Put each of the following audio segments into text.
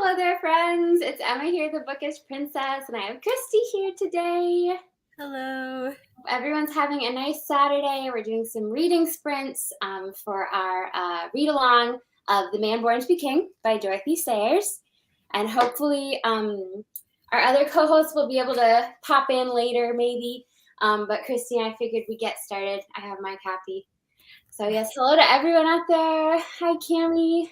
Hello there, friends. It's Emma here, the Bookish Princess, and I have Christy here today. Hello. Everyone's having a nice Saturday. We're doing some reading sprints for our read-along of The Man Born to be King by Dorothy Sayers. And hopefully our other co-hosts will be able to pop in later, maybe. But Christy and I figured we'd get started. I have my copy. So yes, hello to everyone out there. Hi, Cammie.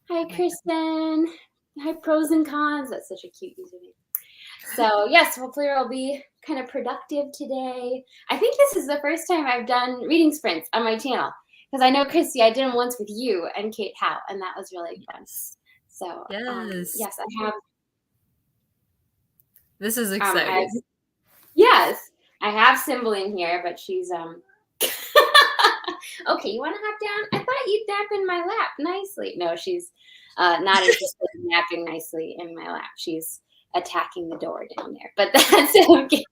Hi, Kristen. Hi, Pros and Cons. That's such a cute username. So yes, hopefully we'll be kind of productive today. I think this is the first time I've done reading sprints on my channel, because I know, Christy, I did them once with you and Kate Howe, and that was really fun. So yes, I have. This is exciting. I have Symbol in here, but she's okay, you want to hop down? I thought you'd nap in my lap nicely. No, she's not interested in napping nicely in my lap. She's attacking the door down there, but that's okay.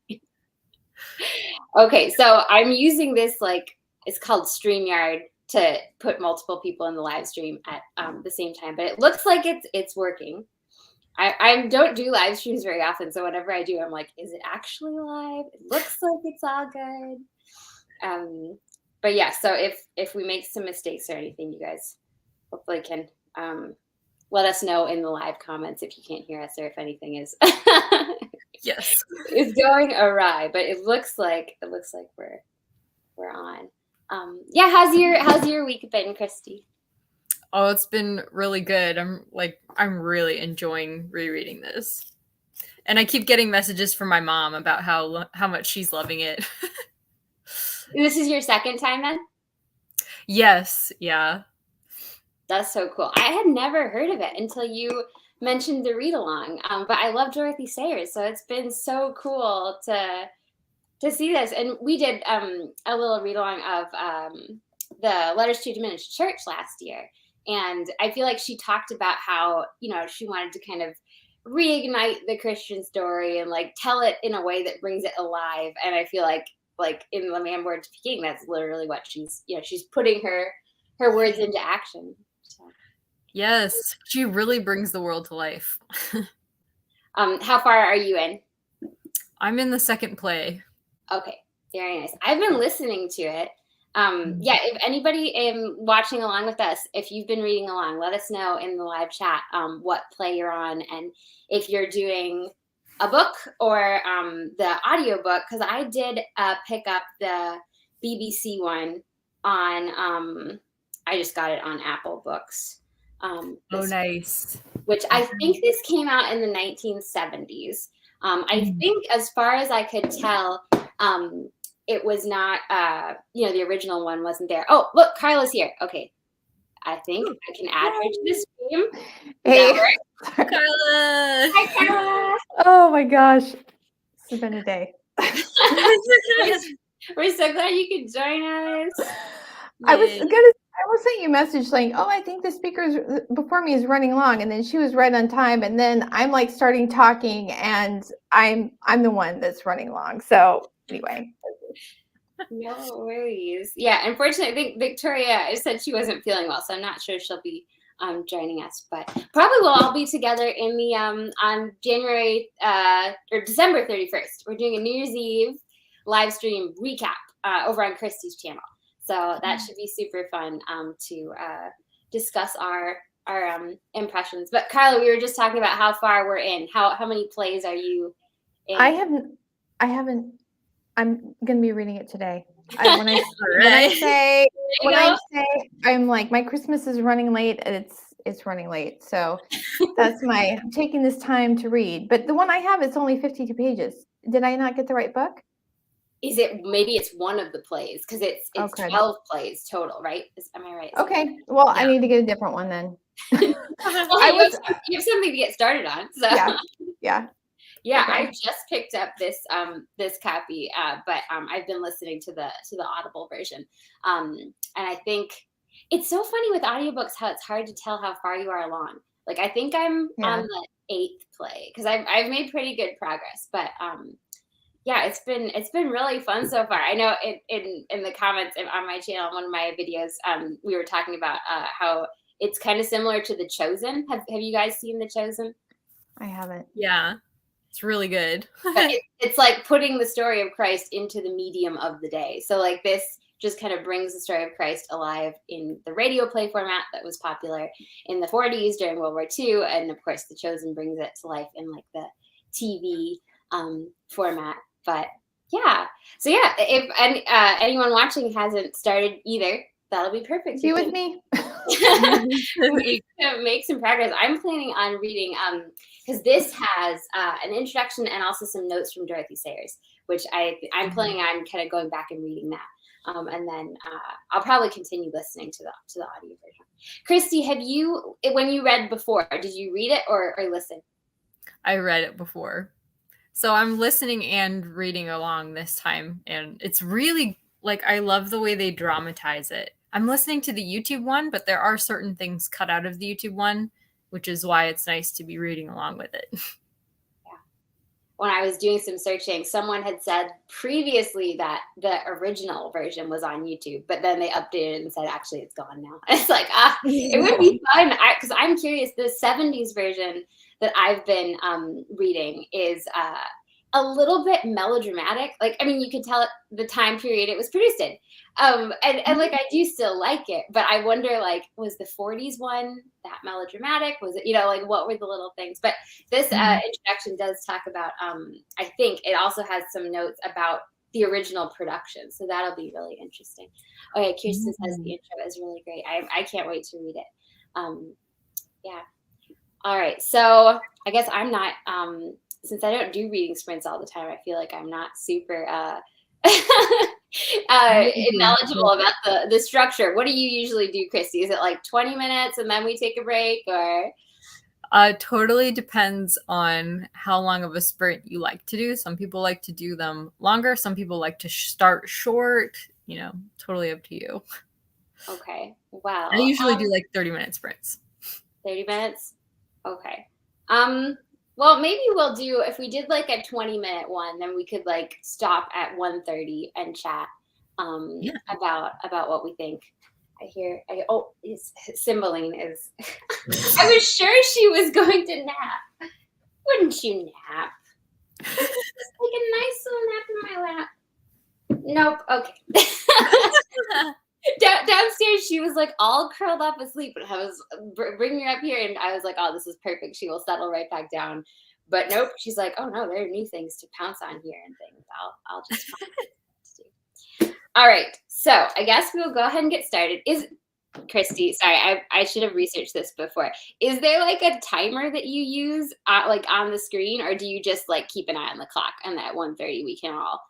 Okay, so I'm using this, it's called StreamYard, to put multiple people in the live stream at the same time, but it looks like it's working. I don't do live streams very often, so whenever I do, I'm like, is it actually live? It looks like it's all good. But yeah, so if we make some mistakes or anything, you guys hopefully can let us know in the live comments if you can't hear us, or if anything is yes is going awry. But it looks like we're on. Yeah, how's your week been, Christy? Oh, it's been really good. I'm really enjoying rereading this, and I keep getting messages from my mom about how much she's loving it. This is your second time then? Yes, yeah. That's so cool. I had never heard of it until you mentioned the read-along, but I love Dorothy Sayers, so it's been so cool to see this. And we did a little read-along of the Letters to a Diminished Church last year, and I feel like she talked about how, she wanted to kind of reignite the Christian story and tell it in a way that brings it alive. And I feel like in The Man Born to be King, that's literally what she's putting her words into action. So. Yes, she really brings the world to life. How far are you in? I'm in the second play. Okay, very nice. I've been listening to it. Yeah, if anybody watching along with us, if you've been reading along, let us know in the live chat what play you're on, and if you're doing a book or the audiobook, because I did pick up the BBC one on, I just got it on Apple Books. Nice. Which I think this came out in the 1970s. I think, as far as I could tell, it was not, the original one wasn't there. Oh, look, Carla's here. Okay. I think I can add her to the stream. Hey, Carla. Hi, Carla. Oh my gosh, it's been a day. We're so glad you could join us. I was sending you a message saying, "Oh, I think the speaker before me is running long," and then she was right on time, and then I'm starting talking, and I'm the one that's running long. So anyway. No worries. Yeah, unfortunately, I think Victoria said she wasn't feeling well, so I'm not sure she'll be joining us, but probably we'll all be together in the on January or December 31st. We're doing a New Year's Eve live stream recap over on Christy's channel, so that should be super fun to discuss our impressions. But Carla, we were just talking about how far we're in. How many plays are you in? I haven't. I'm going to be reading it today. When I say I'm my Christmas is running late, and it's running late. So I'm taking this time to read. But the one I have is only 52 pages. Did I not get the right book? Maybe it's one of the plays, because it's okay. 12 plays total, right? Am I right? Okay. Well, yeah. I need to get a different one then. You have something to get started on. So. Yeah. Yeah, okay. I just picked up this copy, but I've been listening to the Audible version, and I think it's so funny with audiobooks how it's hard to tell how far you are along. I think I'm on the 8th play, because I've made pretty good progress, but yeah, it's been really fun so far. I know in the comments on my channel, one of my videos, we were talking about how It's kind of similar to The Chosen. Have you guys seen The Chosen? I haven't. Yeah, it's really good. But it's like putting the story of Christ into the medium of the day. So like this just kind of brings the story of Christ alive in the radio play format that was popular in the 40s during World War II. And of course, The Chosen brings it to life in like the TV format. But yeah, so yeah, if anyone watching hasn't started either, that'll be perfect. Be with me. Make some progress. I'm planning on reading because this has an introduction and also some notes from Dorothy Sayers, which I'm planning on kind of going back and reading that. And then I'll probably continue listening to the audio version. Christy, have you, when you read before, did you read it or listen? I read it before. So I'm listening and reading along this time. And it's really, like, I love the way they dramatize it. I'm listening to the YouTube one, but there are certain things cut out of the YouTube one, which is why it's nice to be reading along with it. When I was doing some searching, someone had said previously that the original version was on YouTube, but then they updated it and said, actually, it's gone now. It's like, it would be fun because I'm curious. The 70s version that I've been reading is a little bit melodramatic. Like, I mean, you could tell the time period it was produced in. And like, I do still like it, but I wonder, like, was the 40s one that melodramatic? Was it, like, what were the little things? But this introduction does talk about, I think it also has some notes about the original production. So that'll be really interesting. Okay, Kirsten says the intro is really great. I can't wait to read it. Yeah. All right. So I guess I'm not, since I don't do reading sprints all the time, I feel like I'm not super knowledgeable about the structure. What do you usually do, Christy? Is it like 20 minutes and then we take a break, or? Totally depends on how long of a sprint you like to do. Some people like to do them longer. Some people like to start short, totally up to you. Okay. Wow. I usually do like 30-minute sprints. 30 minutes? Okay. Well, maybe we'll do, if we did like a 20-minute one, then we could like stop at 1:30 and chat about what we think. Cymbeline is, I was sure she was going to nap. Wouldn't you nap? Just like a nice little nap in my lap. Nope. Okay. Downstairs, she was like all curled up asleep, and I was bringing her up here, and I was like, "Oh, this is perfect. She will settle right back down." But nope, she's like, "Oh no, there are new things to pounce on here and things. I'll just." All right, so I guess we'll go ahead and get started. Christy, sorry, I should have researched this before. Is there like a timer that you use like on the screen, or do you just like keep an eye on the clock and at 1:30 we can all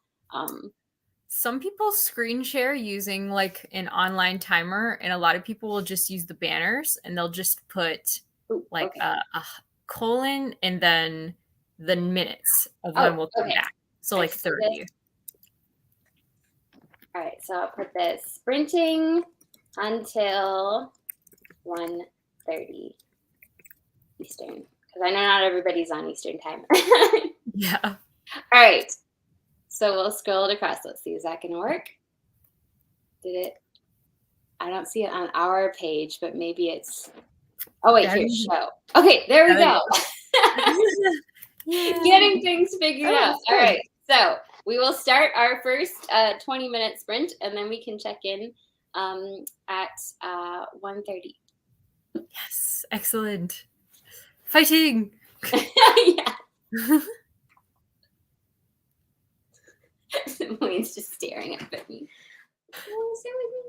Some people screen share using like an online timer, and a lot of people will just use the banners, and they'll just put a colon and then the minutes of when we'll come back. So like 30. All right, so I'll put this sprinting until 1:30 Eastern, because I know not everybody's on Eastern time. Yeah. All right. So we'll scroll it across. Let's see, is that going to work? Did it? I don't see it on our page, but maybe it's, oh wait, here's show. Okay, there we go. Getting things figured out. All right, so we will start our first 20-minute sprint, and then we can check in at 1:30. Yes, excellent. Fighting. Yeah. Wayne's just staring up at me. You want to sit with me?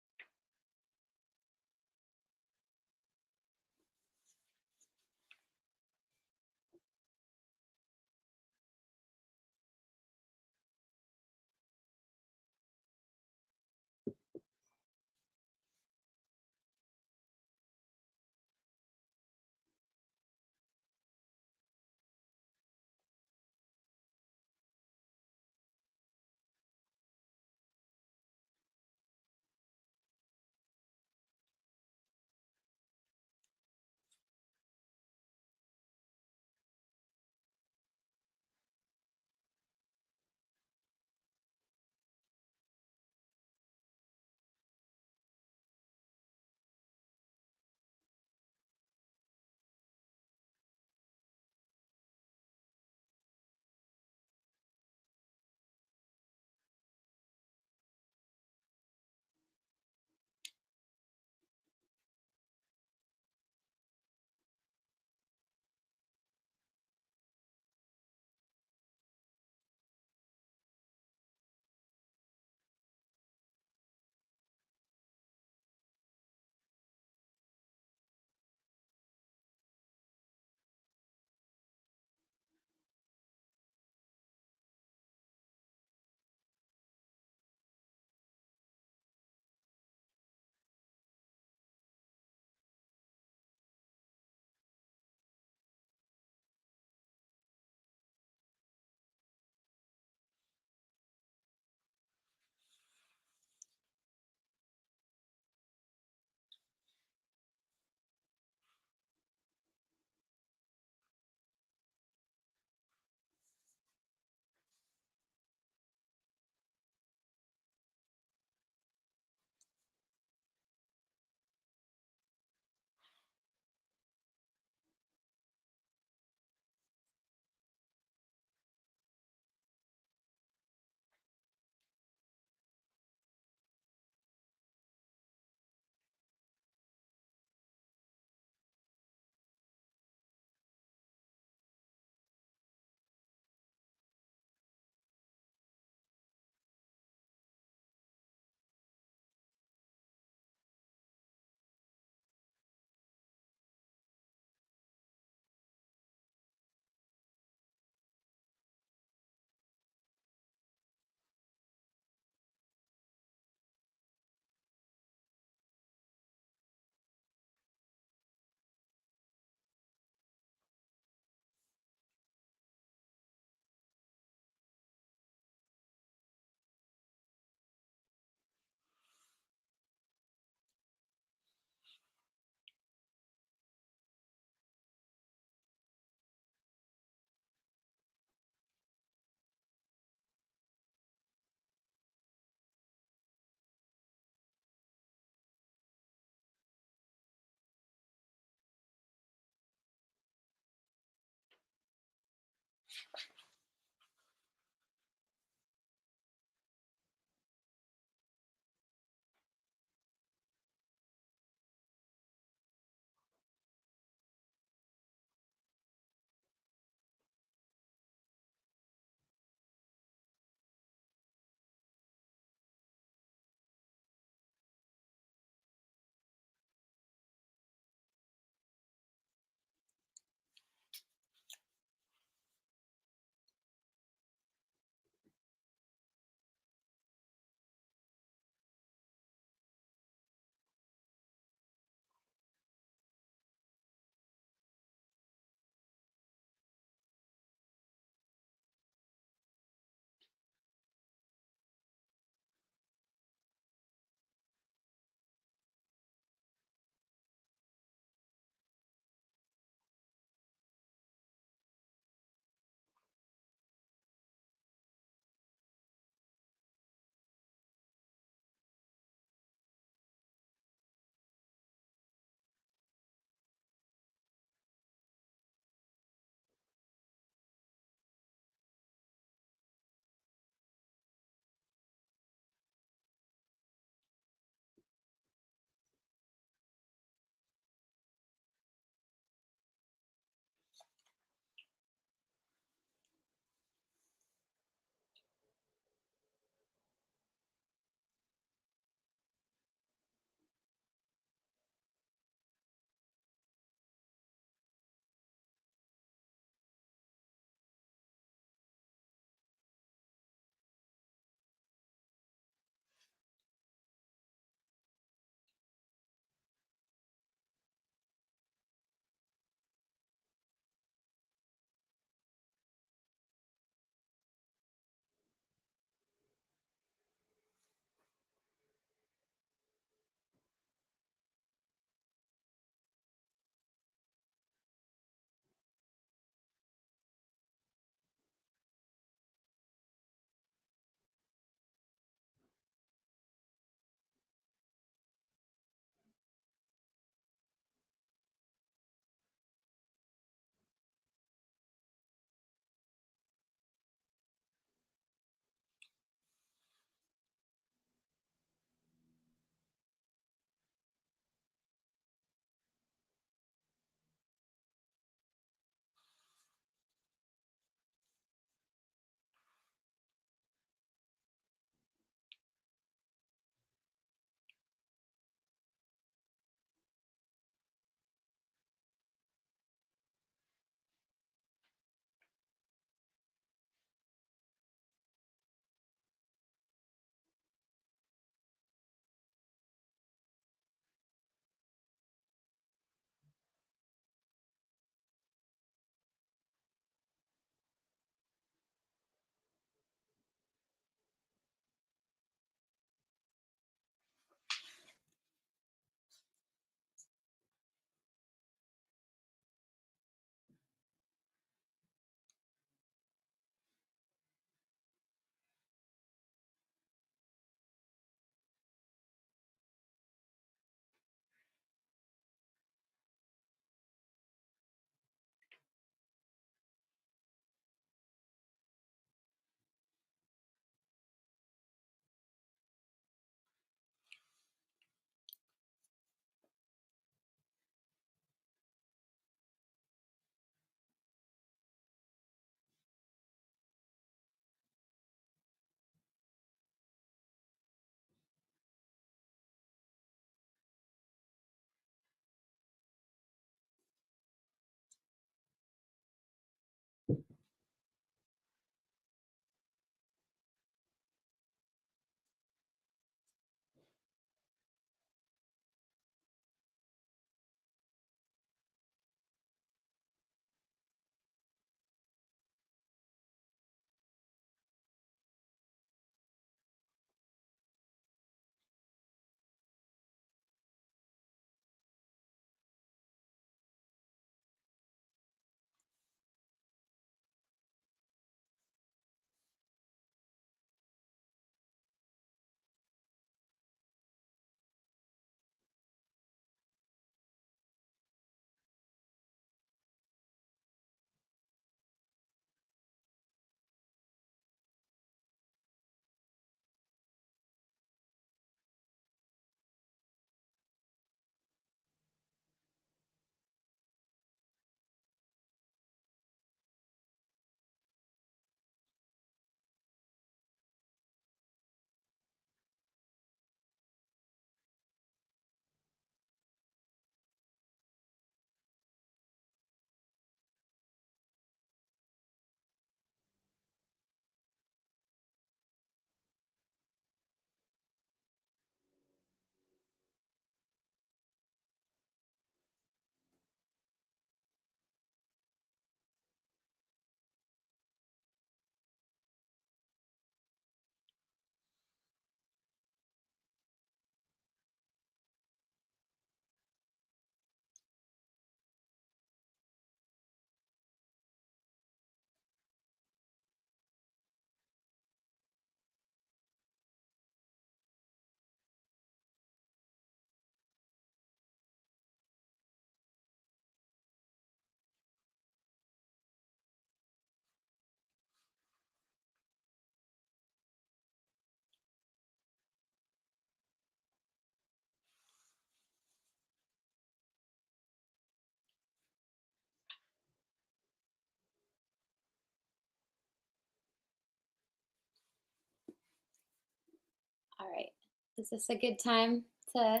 Is this a good time to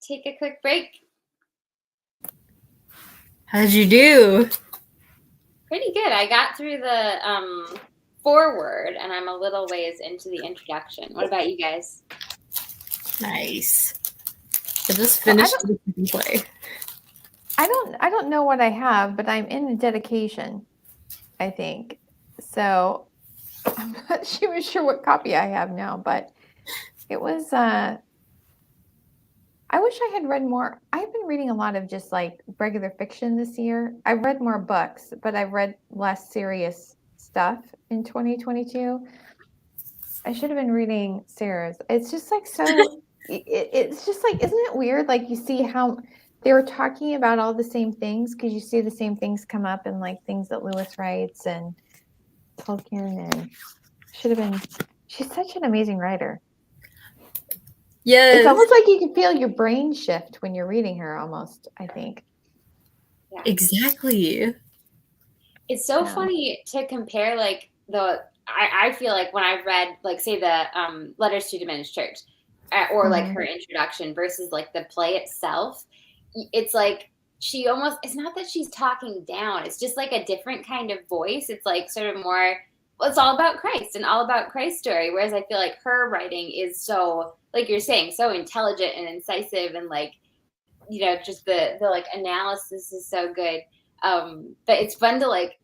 take a quick break? How'd you do? Pretty good. I got through the foreword, and I'm a little ways into the introduction. What about you guys? Nice. I just finished the play. I don't know what I have, but I'm in a dedication, I think. So I'm not even sure what copy I have now, but it was I wish I had read more. I've been reading a lot of just like regular fiction this year. I've read more books, but I've read less serious stuff in 2022. I should have been reading Sarah's. It's just like so it's just like, isn't it weird? Like you see how they were talking about all the same things because you see the same things come up in like things that Lewis writes and Tolkien, and should have been. She's such an amazing writer. Yes. It's almost like you can feel your brain shift when you're reading her almost, I think. Yeah. Exactly. It's so funny to compare like I feel like when I've read like say the Letters to Diminished Church or like her introduction versus like the play itself, it's like she almost, it's not that she's talking down, it's just like a different kind of voice. It's like sort of more, well, it's all about Christ and all about Christ's story, whereas I feel like her writing is so, like you're saying, so intelligent and incisive, and like, you know, just the like analysis is so good. But it's fun to like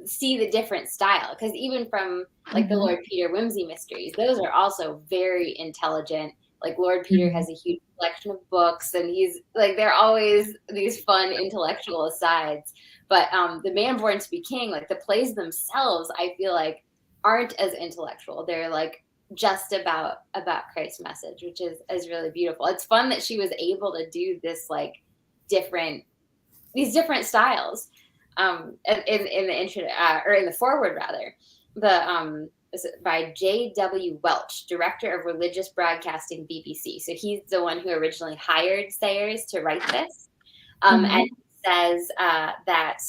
see the different style, because even from like the Lord Peter Whimsy mysteries, those are also very intelligent. Like Lord Peter has a huge collection of books, and he's like, they're always these fun intellectual asides. But the Man Born to Be King, like the plays themselves, I feel like aren't as intellectual. They're like just about Christ's message, which is really beautiful. It's fun that she was able to do this like these different styles in the intro or in the foreword rather. The by J.W. Welch, Director of Religious Broadcasting, BBC. So he's the one who originally hired Sayers to write this, and he says that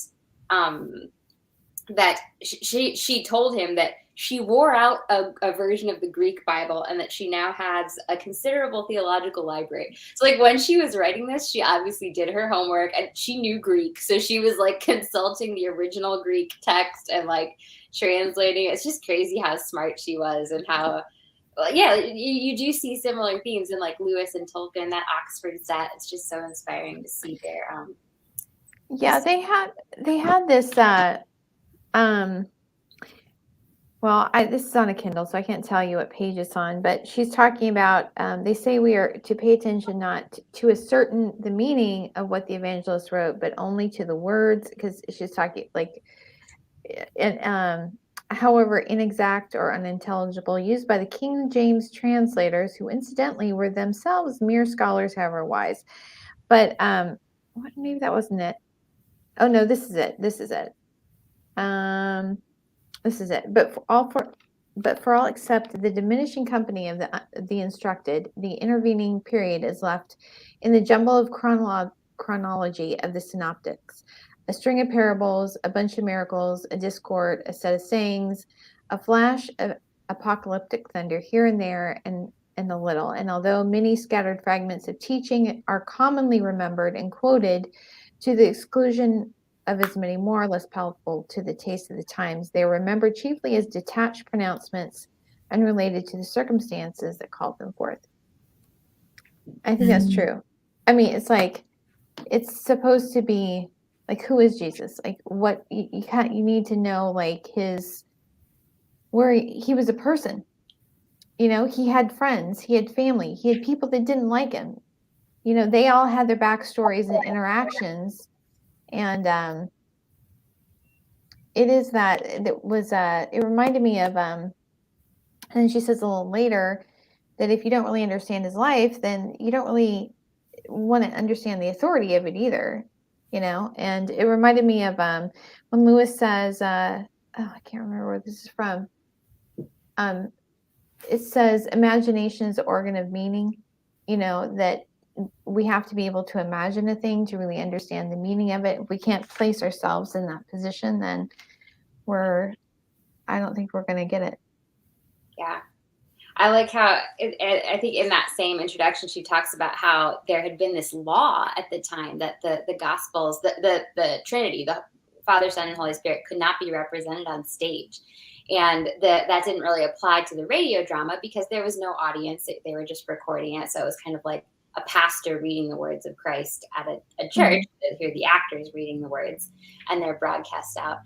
she told him that she wore out a version of the Greek Bible, and that she now has a considerable theological library. So like when she was writing this, she obviously did her homework and she knew Greek. So she was like consulting the original Greek text and like translating. It's just crazy how smart she was, and how, yeah, you do see similar themes in like Lewis and Tolkien, that Oxford set. It's just so inspiring to see their yeah, they had this well, this is on a Kindle, so I can't tell you what page it's on, but she's talking about, they say we are to pay attention not to ascertain the meaning of what the evangelist wrote, but only to the words, because she's talking like, and however inexact or unintelligible, used by the King James translators, who incidentally were themselves mere scholars, however wise. But maybe that wasn't it. Oh no, this is it. This is it. But for all except the diminishing company of the instructed, the intervening period is left in the jumble of chronology of the synoptics, a string of parables, a bunch of miracles, a discord, a set of sayings, a flash of apocalyptic thunder here and there, and a little. And although many scattered fragments of teaching are commonly remembered and quoted to the exclusion of as many more or less palatable to the taste of the times, they are remembered chiefly as detached pronouncements unrelated to the circumstances that called them forth. I think that's true. I mean, it's like, it's supposed to be like, who is Jesus? Like, what you need to know, like where he was a person. You know, he had friends, he had family, he had people that didn't like him. You know, they all had their backstories and interactions, and it is that it was it reminded me of and she says a little later that if you don't really understand his life, then you don't really want to understand the authority of it either, you know. And it reminded me of when Lewis says I can't remember where this is from. It says imagination is the organ of meaning, you know, that we have to be able to imagine a thing to really understand the meaning of it. If we can't place ourselves in that position, then I don't think we're going to get it. Yeah. I like how I think in that same introduction she talks about how there had been this law at the time that the Gospels, the Trinity, the Father, Son, and Holy Spirit could not be represented on stage, and that didn't really apply to the radio drama because there was no audience; they were just recording it, so it was kind of like a pastor reading the words of Christ at a church. Mm-hmm. Hear the actors reading the words, and they're broadcast out.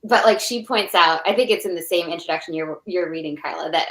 But like she points out, I think it's in the same introduction you're reading, Carla, that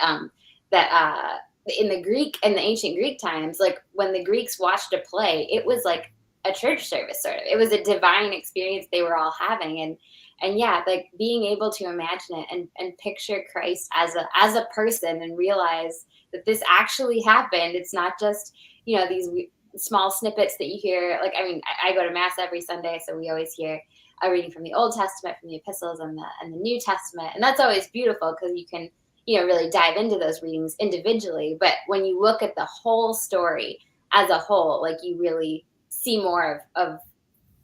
in the ancient Greek times, like when the Greeks watched a play, it was like a church service sort of. It was a divine experience they were all having, and yeah, like being able to imagine it and picture Christ as a person and realize that this actually happened. It's not just these small snippets that you hear. Like I mean, I go to mass every Sunday, so we always hear a reading from the Old Testament, from the epistles, and the New Testament, and that's always beautiful because you can really dive into those readings individually. But when you look at the whole story as a whole, like you really see more of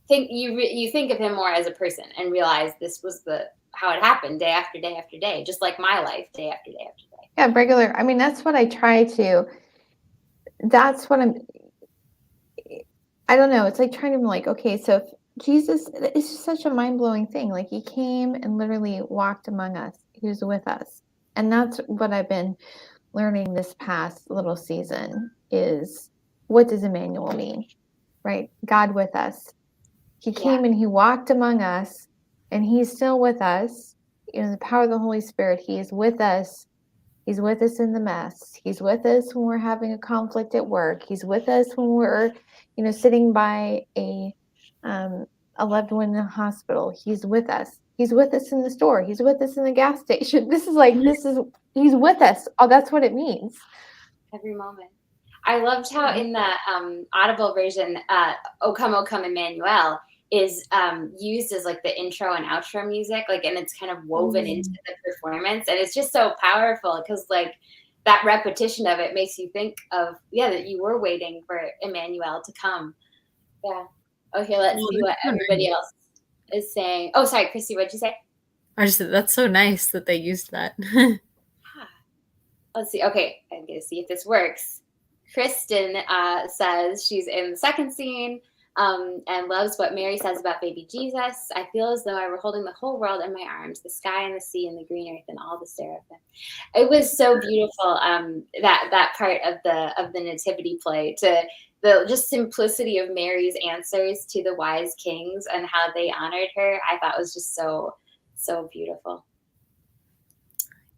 you think of him more as a person and realize this was how it happened day after day after day, just like my life, day after day after day. Yeah, regular. I mean, that's what I try to. That's what I don't know. It's like trying to be like, okay, so if Jesus, it's just such a mind-blowing thing. Like he came and literally walked among us. He was with us. And that's what I've been learning this past little season is what does Emmanuel mean, right? God with us. He came and he walked among us and he's still with us. The power of the Holy Spirit, he is with us. He's with us in the mess. He's with us when we're having a conflict at work. He's with us when we're, sitting by a loved one in the hospital. He's with us. He's with us in the store. He's with us in the gas station. He's with us. Oh, that's what it means. Every moment. I loved how in the Audible version, O Come Emmanuel is used as like the intro and outro music, like, and it's kind of woven into the performance, and it's just so powerful because like that repetition of it makes you think of that you were waiting for Emmanuel to come. Yeah. Oh, here, let's see what everybody else is saying. Oh, sorry, Christy, what'd you say? I just said that's so nice that they used that. Let's see. Okay, I'm gonna see if this works. Kristen says she's in the second scene and loves what Mary says about baby Jesus. I feel as though I were holding the whole world in my arms, the sky and the sea and the green earth and all the seraphim. It was so beautiful, that part of the nativity play, to the just simplicity of Mary's answers to the wise kings and how they honored her. I thought was just so, so beautiful.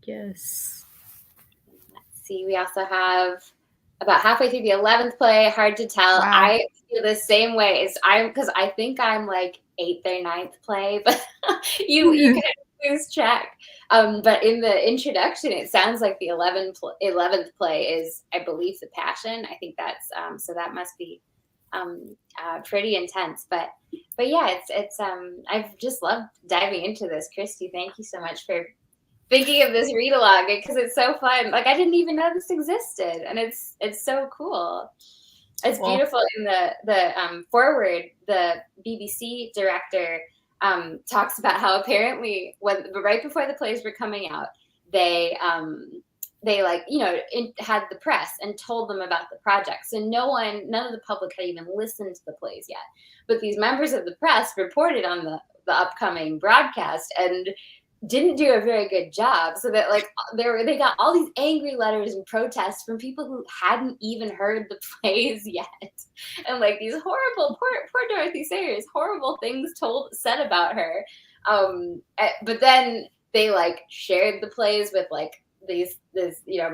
Yes. Let's see. We also have about halfway through the 11th play, hard to tell. Wow. I feel the same way because I think I'm like 8th or 9th play, but you kind of lose track. But in the introduction, it sounds like the 11th play is, I believe, the Passion. I think that's so that must be pretty intense. But yeah, it's I've just loved diving into this. Christy, thank you so much for thinking of this read along because it's so fun. Like I didn't even know this existed, and it's so cool. It's beautiful. In the foreword, the BBC director talks about how apparently right before the plays were coming out, they had the press and told them about the project. So none of the public had even listened to the plays yet. But these members of the press reported on the upcoming broadcast and didn't do a very good job, so that like they got all these angry letters and protests from people who hadn't even heard the plays yet, and like these horrible poor Dorothy Sayers, horrible things said about her. But then they like shared the plays with like these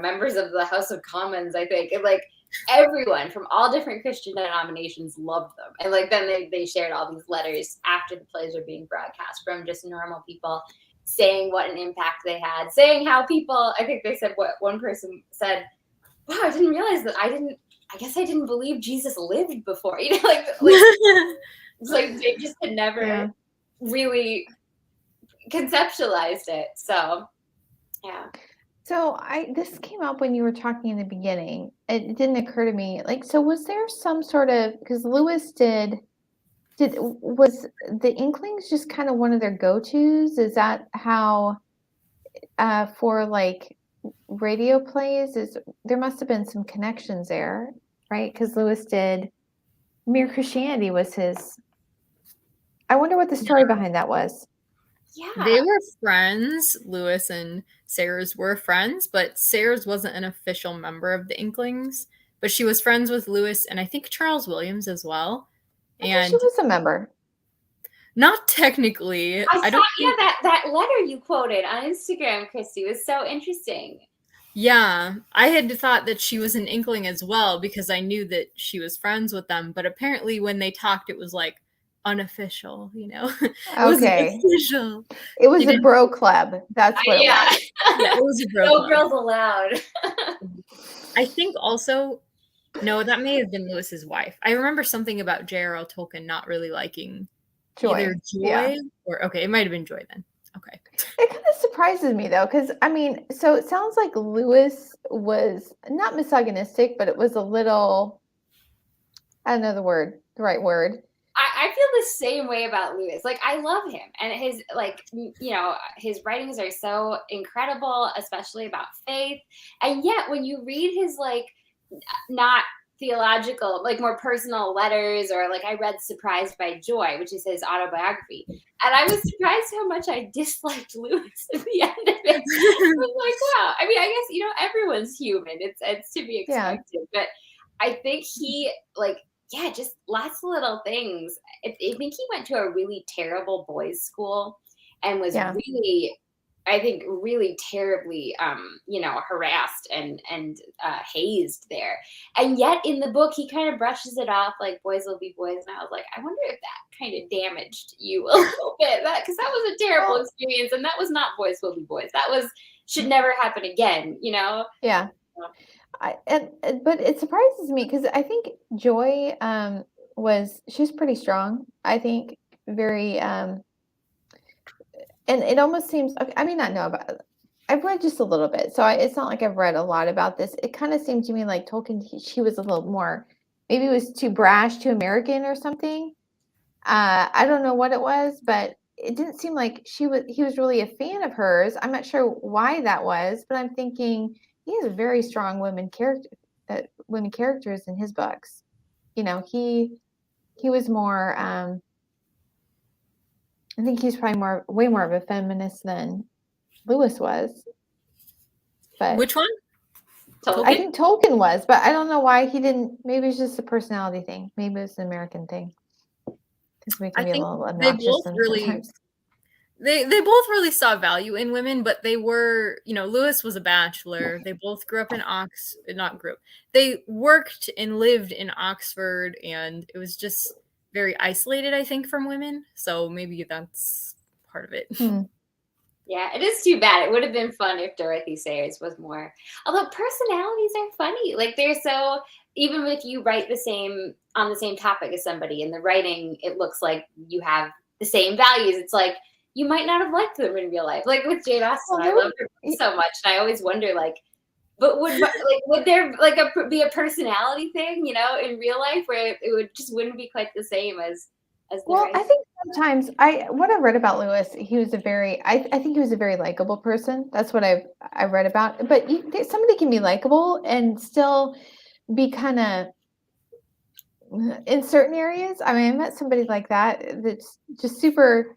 members of the House of Commons, I think, and like everyone from all different Christian denominations loved them, and like then they shared all these letters after the plays were being broadcast from just normal people, saying what an impact they had, saying how people, I think they said what one person said, wow, I didn't realize that I guess I didn't believe Jesus lived before. Like it's like they just had never really conceptualized it. So, yeah. So this came up when you were talking in the beginning. It didn't occur to me. Like, so was there some sort of, because Lewis was the Inklings just kind of one of their go-tos? Is that how for like radio plays there must have been some connections there, right? Because Lewis did Mere Christianity was his. I wonder what the story behind that was. Yeah. They were friends. Lewis and Sayers were friends, but Sayers wasn't an official member of the Inklings. But she was friends with Lewis and I think Charles Williams as well. I thought And she was a member. not technically. I saw that letter you quoted on Instagram, Christy, was so interesting. Yeah, I had thought that she was an Inkling as well because I knew that she was friends with them. But apparently, when they talked, it was like unofficial. It Okay. wasn't official. It was a bro club. That's what it was. Yeah, it was a bro No club. girls allowed. I think also, no, that may have been Lewis's wife. I remember something about J.R.R. Tolkien not really liking either Joy or okay, it might have been Joy then. Okay. It kind of surprises me though, because I mean, so it sounds like Lewis was not misogynistic, but it was a little, I don't know the right word. I feel the same way about Lewis. Like, I love him, and his his writings are so incredible, especially about faith. And yet, when you read his not theological, more personal letters, or I read Surprised by Joy, which is his autobiography, and I was surprised how much I disliked Lewis at the end of it. I was like, wow. I mean, I guess everyone's human. It's to be expected, but I think he just lots of little things. I think he went to a really terrible boys' school and was really, I think, really terribly, harassed and hazed there. And yet in the book, he kind of brushes it off like boys will be boys. And I was like, I wonder if that kind of damaged you a little bit. Because that was a terrible experience. And that was not boys will be boys. That should never happen again, Yeah. But it surprises me because I think Joy she's pretty strong. I think very and it almost seems, I mean, not know about it. I've read just a little bit, so it's not like I've read a lot about this. It kind of seemed to me like Tolkien, she was a little more, maybe it was too brash, too American or something. I don't know what it was, but it didn't seem like he was really a fan of hers. I'm not sure why that was, but I'm thinking he has very strong women characters in his books. He was more. I think he's probably way more of a feminist than Lewis was. But which one? Tolkien? I think Tolkien was, but I don't know why he didn't. Maybe it's just a personality thing. Maybe it's an American thing. Because we can be a little obnoxious sometimes. They both really saw value in women, but they were, Lewis was a bachelor. They both grew up in They worked and lived in Oxford, and it was just very isolated, I think, from women. So maybe that's part of it. Yeah, it is too bad. It would have been fun if Dorothy Sayers was more. Although personalities are funny. They're so, even if you write on the same topic as somebody in the writing, it looks like you have the same values. It's like you might not have liked them in real life. Like with Jane Austen, I love her so much, and I always wonder but would there be a personality thing, in real life where it wouldn't be quite the same as well, I think sometimes what I've read about Lewis, he was I think he was a very likable person. That's what I've read about. But somebody can be likable and still be kind of in certain areas. I mean, I met somebody like that that's just super,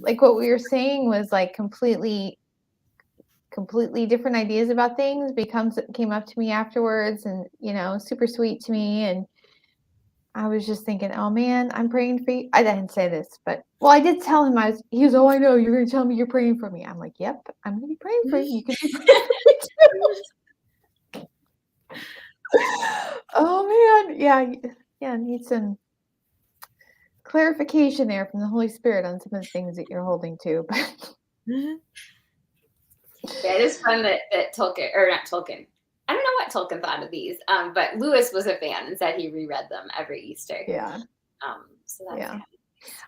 like what we were saying was like completely different ideas about things. Came up to me afterwards and super sweet to me, and I was just thinking, oh man, I'm praying for you. I didn't say this, but I did tell him he was, oh, I know you're going to tell me you're praying for me. I'm like, yep, I'm going to be praying for you. You can be praying for me too. Oh man. Yeah. Need some clarification there from the Holy Spirit on some of the things that you're holding to. Yeah, it is fun that Tolkien, or not Tolkien, I don't know what Tolkien thought of these, but Lewis was a fan and said he reread them every Easter. Yeah. So that's yeah.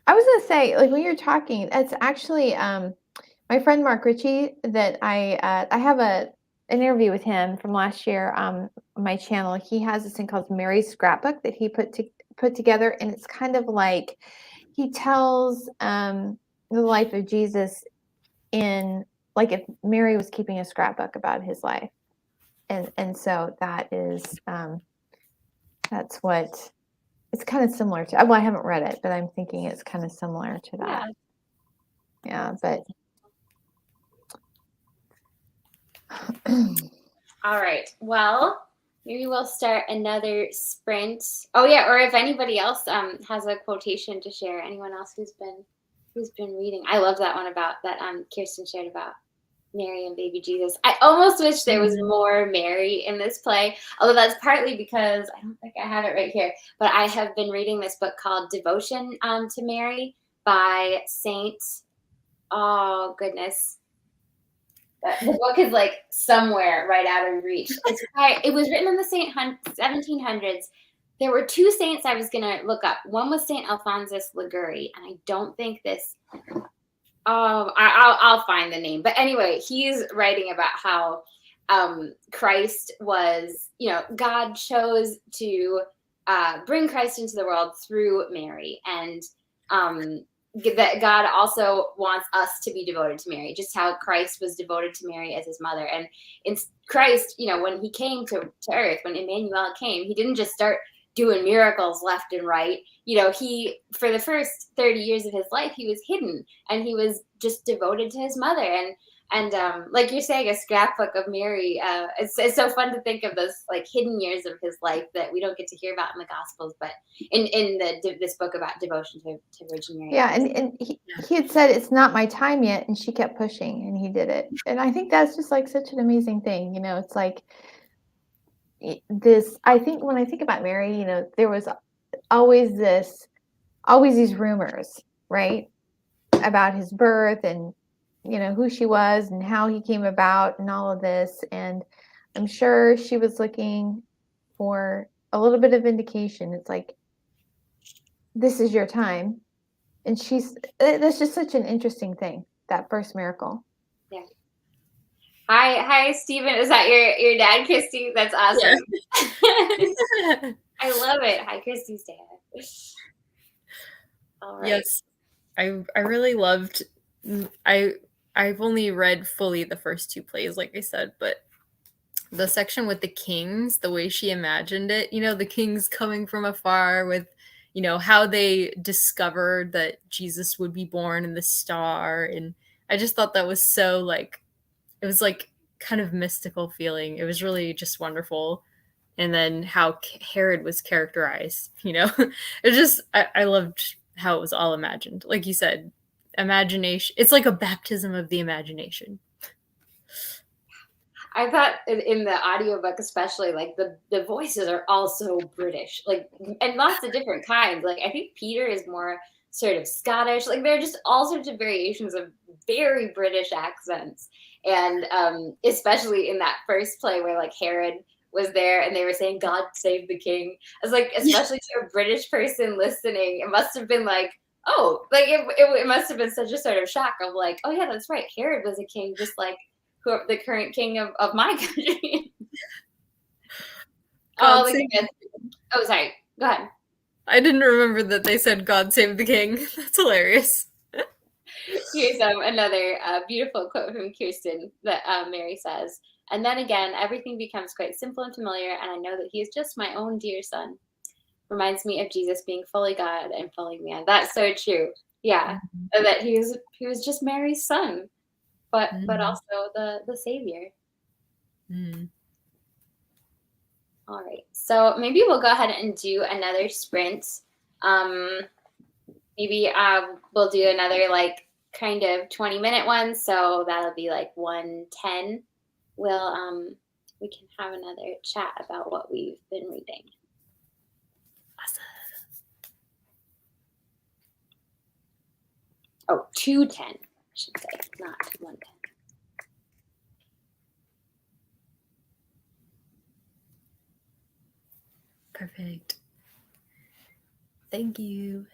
I was going to say, when you're talking, it's actually my friend Mark Ritchie that I have an interview with him from last year on my channel. He has this thing called Mary's Scrapbook that he put together, and it's kind of like he tells the life of Jesus in like if Mary was keeping a scrapbook about his life. And so that is, that's what it's kind of similar to. Well, I haven't read it, but I'm thinking it's kind of similar to that. Yeah, but All right. Well, maybe we'll start another sprint. Oh yeah, or if anybody else has a quotation to share, anyone else who's been reading. I love that one about that Kirsten shared about Mary and baby Jesus. I almost wish there was more Mary in this play, although that's partly because I don't think I have it right here, but I have been reading this book called Devotion to Mary by Saint, oh goodness, the book is like somewhere right out of reach. It was written in the 1700s. There were two saints I was going to look up. One was Saint Alphonsus Liguori, and I don't think this. Oh, I'll find the name. But anyway, he's writing about how Christ was, God chose to bring Christ into the world through Mary, and that God also wants us to be devoted to Mary, just how Christ was devoted to Mary as his mother. And in Christ, when he came to earth, when Emmanuel came, he didn't just start doing miracles left and right. He, for the first 30 years of his life, he was hidden, and he was just devoted to his mother. And like you're saying, a scrapbook of Mary. It's so fun to think of those like hidden years of his life that we don't get to hear about in the Gospels, but in this book about devotion to Virgin Mary. Yeah, and he had said it's not my time yet, and she kept pushing, and he did it. And I think that's just like such an amazing thing. It's like this. I think when I think about Mary, there was always these rumors, right, about his birth and who she was and how he came about and all of this. And I'm sure she was looking for a little bit of indication. It's like, this is your time. And that's just such an interesting thing, that first miracle. Yeah. Hi, Stephen. Is that your dad, Christy? That's awesome. Yeah. I love it. Hi, Christy's dad. All right. Yes, I really loved. I've only read fully the first two plays, like I said, but the section with the kings, the way she imagined it, the kings coming from afar with, how they discovered that Jesus would be born in the star. And I just thought that was so it was like kind of mystical feeling. It was really just wonderful. And then how Herod was characterized, it just, I loved how it was all imagined. Like you said, imagination, it's like a baptism of the imagination. I thought in the audiobook, especially, like the voices are all so British, and lots of different kinds. Like I think Peter is more sort of Scottish. Like there are just all sorts of variations of very British accents. And especially in that first play where like Herod was there and they were saying God save the king. I was like, especially to a British person listening, it must have been like, oh, like it must have been such a sort of shock of like, oh yeah, that's right, Herod was a king just like the current king of my country. Oh, sorry. Go ahead. I didn't remember that they said God save the king. That's hilarious. Here's another beautiful quote from Kirsten that Mary says. And then again, everything becomes quite simple and familiar, and I know that he is just my own dear son. Reminds me of Jesus being fully God and fully man. That's so true. Yeah, that he was just Mary's son, but also the savior. All right, so maybe we'll go ahead and do another sprint. Maybe we'll do another like kind of 20-minute one, so that'll be like 1:10. We can have another chat about what we've been reading. Awesome. Oh, 2:10, I should say, not 1:10. Perfect. Thank you.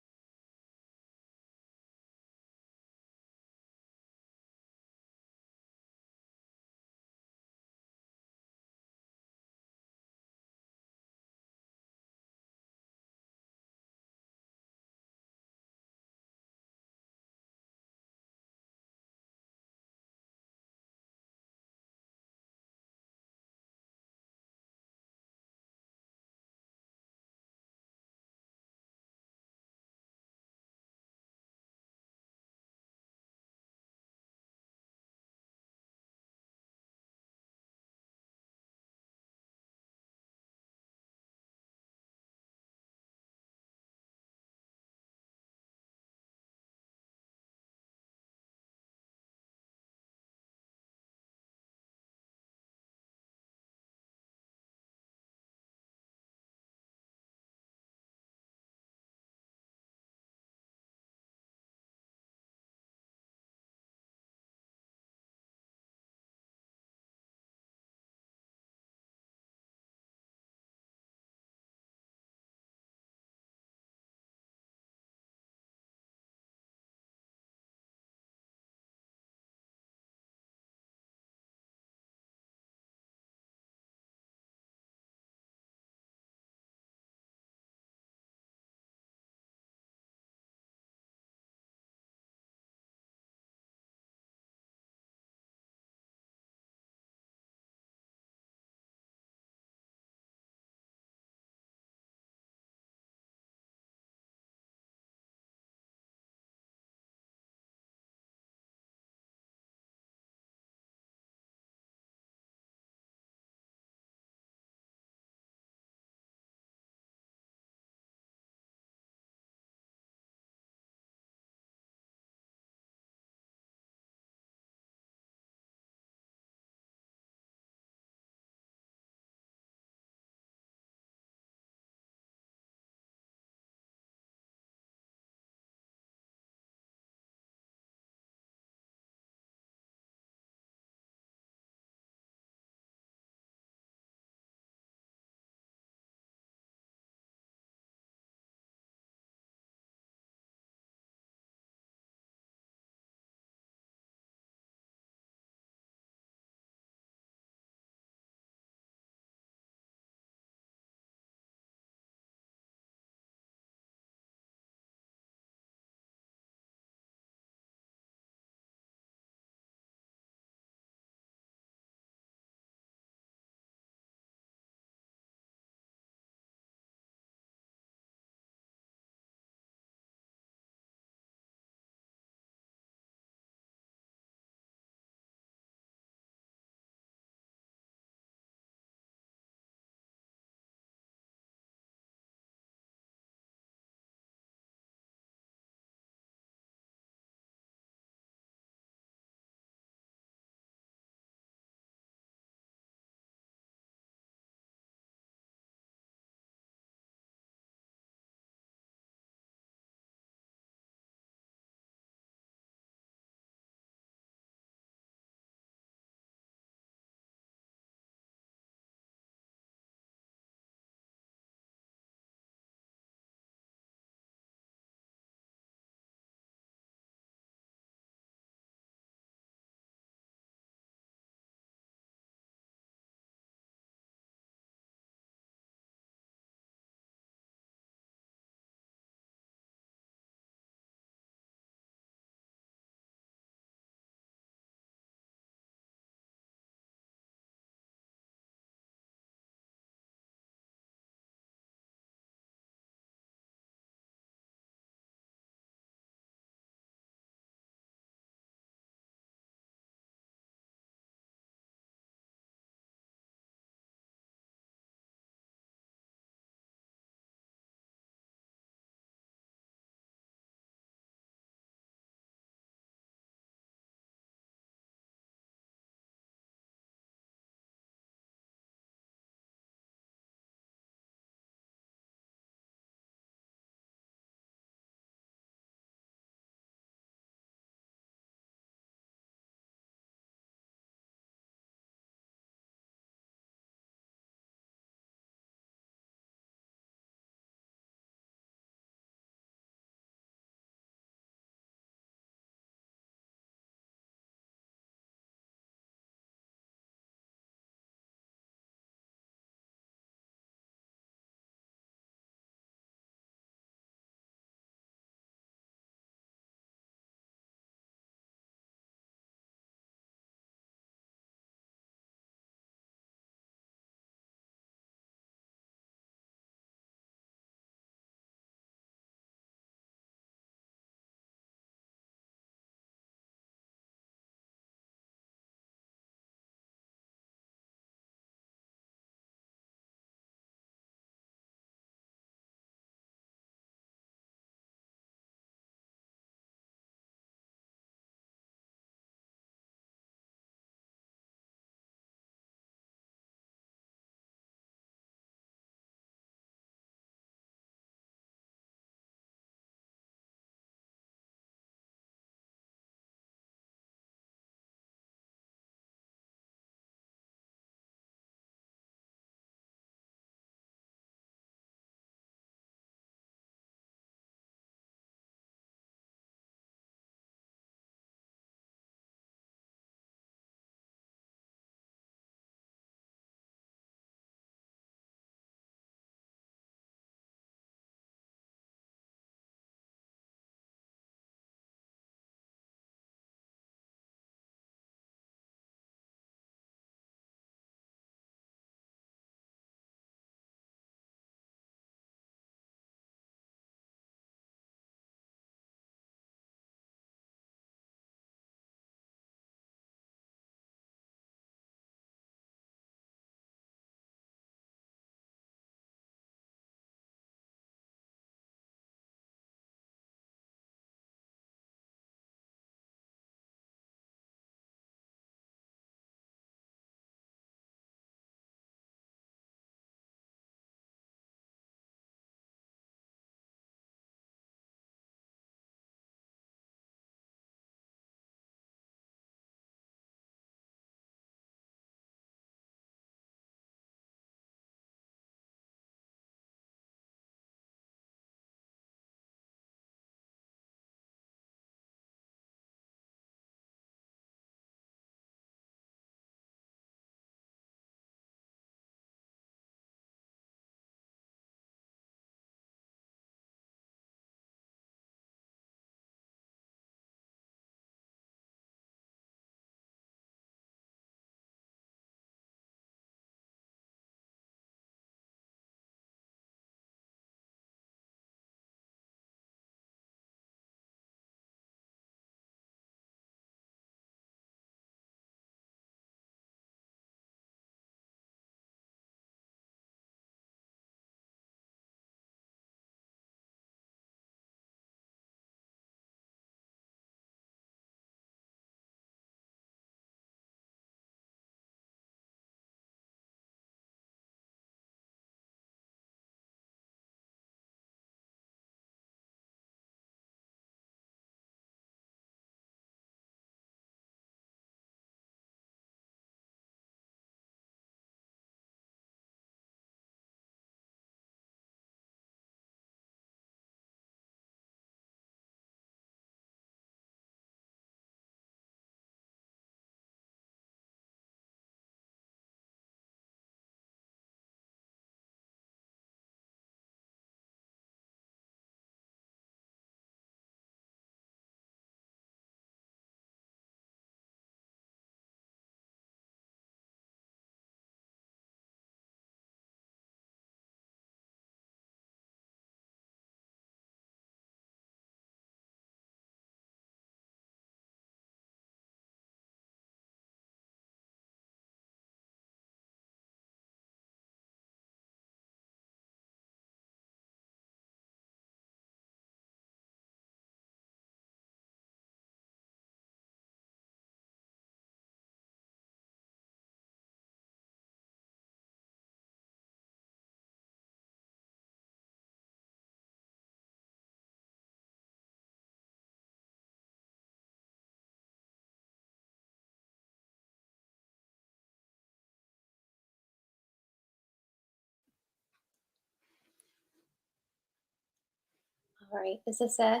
All right, is this a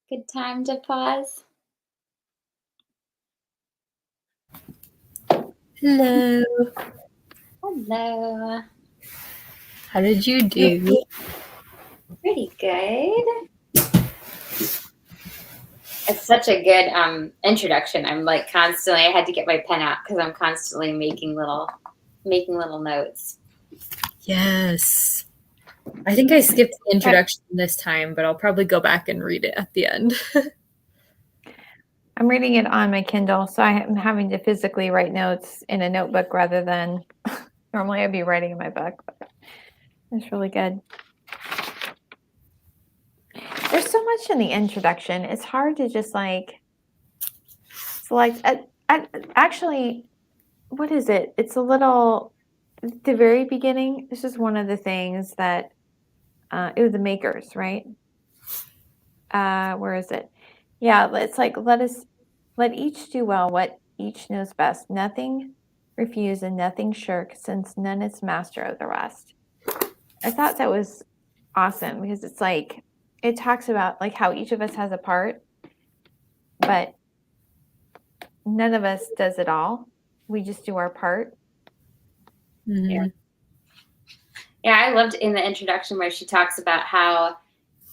good time to pause? Hello. Hello. How did you do? Pretty good. It's such a good introduction. I'm like constantly, I had to get my pen out because I'm constantly making little notes. Yes. I think I skipped the introduction this time, but I'll probably go back and read it at the end. I'm reading it on my Kindle, so I am having to physically write notes in a notebook rather than normally I'd be writing in my book. But it's really good. There's so much in the introduction. It's hard to just like select. Actually, what is it? It's a little, at the very beginning, this is one of the things that, it was the makers, right? Where is it? Yeah, it's like, let each do well what each knows best. Nothing refuse and nothing shirk, since none is master of the rest. I thought that was awesome because it's like, it talks about like how each of us has a part, but none of us does it all. We just do our part. Yeah. Yeah, I loved in the introduction where she talks about how,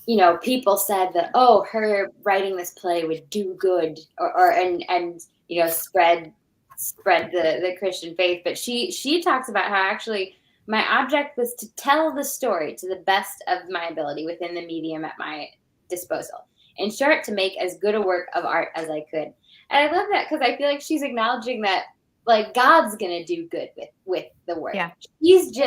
you know, people said that, oh, her writing this play would do good and you know, spread the Christian faith. But she talks about how actually my object was to tell the story to the best of my ability within the medium at my disposal. In short, to make as good a work of art as I could. And I love that because I feel like she's acknowledging that like God's gonna do good with the work. Yeah.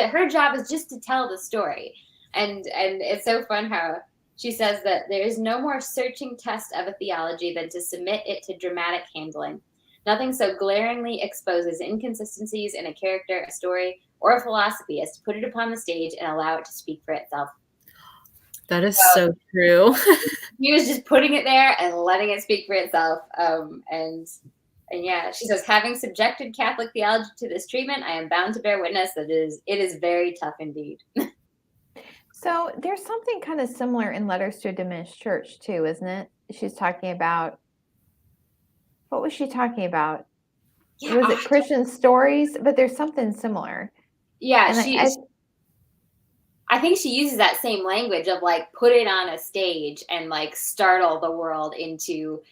Her job is just to tell the story. And it's so fun how she says that there is no more searching test of a theology than to submit it to dramatic handling. Nothing so glaringly exposes inconsistencies in a character, a story, or a philosophy as to put it upon the stage and allow it to speak for itself. That is so true. He was just putting it there and letting it speak for itself. And yeah, she says, having subjected Catholic theology to this treatment, I am bound to bear witness that it is very tough indeed. So there's something kind of similar in Letters to a Diminished Church too, isn't it? She's talking about, what was she talking about? Yeah, Was it Christian stories? But there's something similar. Yeah, and I think she uses that same language of like put it on a stage and like startle the world into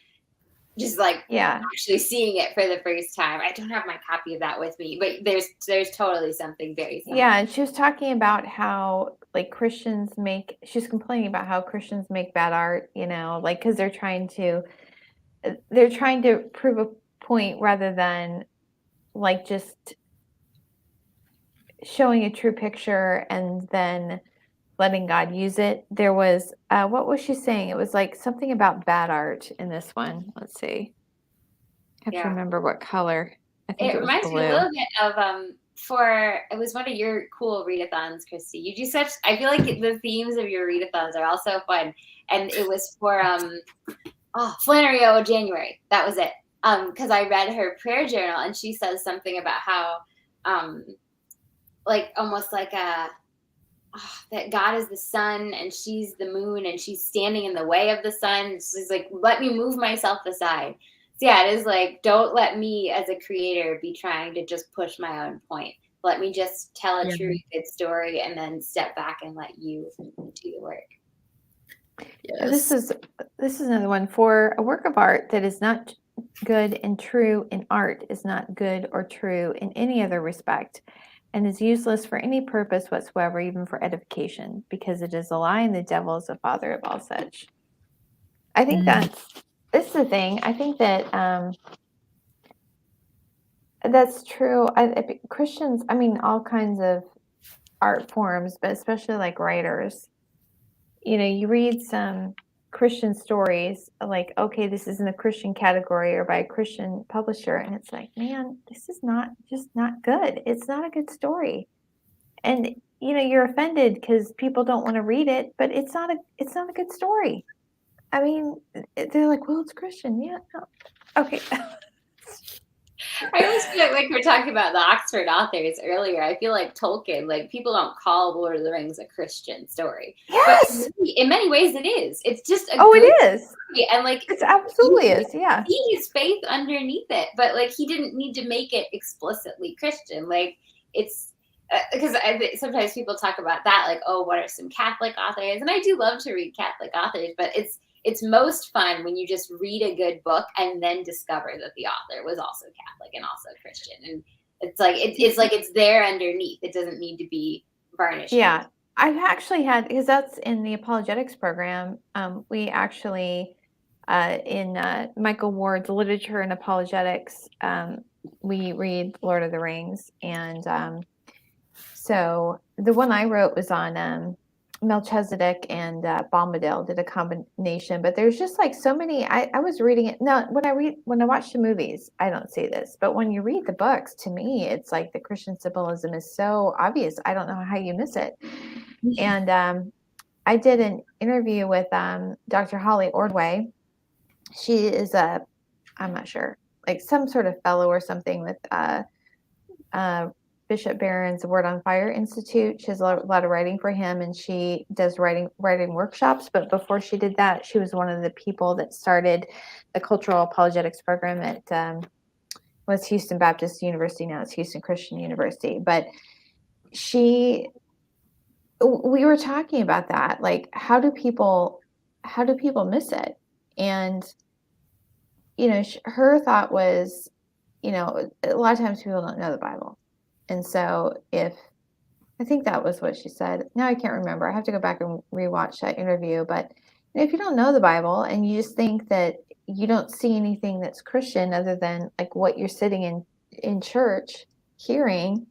just like actually seeing it for the first time. I don't have my copy of that with me, but there's totally something very similar. Yeah, and she was talking about how like she's complaining about how Christians make bad art, you know, like because they're trying to prove a point rather than like just showing a true picture and then letting God use it. There was what was she saying? It was like something about bad art in this one. Let's see. I have to remember what color. I think it was reminds blue. me a little bit of it was one of your cool readathons, Christy. You do such, I feel like the themes of your readathons are also fun. And it was for Flannery O. January. That was it. Because I read her prayer journal and she says something about how like almost like that God is the sun and she's the moon and she's standing in the way of the sun. She's like, let me move myself aside. So yeah, it is like, don't let me as a creator be trying to just push my own point. Let me just tell a true good story and then step back and let you do the work. Yes. This is another one. For a work of art that is not good and true in art is not good or true in any other respect, and is useless for any purpose whatsoever, even for edification, because it is a lie and the devil is the father of all such. I think this is the thing. I think that that's true. Christians, I mean, all kinds of art forms, but especially like writers, you know, you read some Christian stories like, okay, this is in the Christian category or by a Christian publisher. And it's like, man, this is not good. It's not a good story. And, you know, you're offended because people don't want to read it, but it's not a good story. I mean, they're like, well, it's Christian. Yeah. No. Okay. I always feel like we're talking about the Oxford authors earlier. I feel like Tolkien, like people don't call Lord of the Rings a Christian story, but Yes. in many ways it is. It's just a Oh, it good is. story, and like It absolutely you is. Yeah. see his faith underneath it, but like he didn't need to make it explicitly Christian. Like it's because sometimes people talk about that, like, oh, what are some Catholic authors? And I do love to read Catholic authors, but it's most fun when you just read a good book and then discover that the author was also Catholic and also Christian. And it's like it's there underneath. It doesn't need to be varnished. Yeah. I've actually had, because that's in the apologetics program. We actually, in Michael Ward's literature and apologetics, we read Lord of the Rings. And so the one I wrote was on Melchizedek and Bombadil, did a combination, but there's just like so many. I was reading it. No, when I watch the movies, I don't see this, but when you read the books, to me, it's like the Christian symbolism is so obvious. I don't know how you miss it. And I did an interview with Dr. Holly Ordway. She is I'm not sure, like some sort of fellow or something with Bishop Barron's Word on Fire Institute. She has a lot of writing for him, and she does writing workshops. But before she did that, she was one of the people that started the cultural apologetics program at was Houston Baptist University. Now it's Houston Christian University. But we were talking about that, like how do people miss it? And her thought was, a lot of times people don't know the Bible. And so I think that was what she said. Now I can't remember. I have to go back and rewatch that interview. But if you don't know the Bible and you just think that you don't see anything that's Christian other than like what you're sitting in church hearing,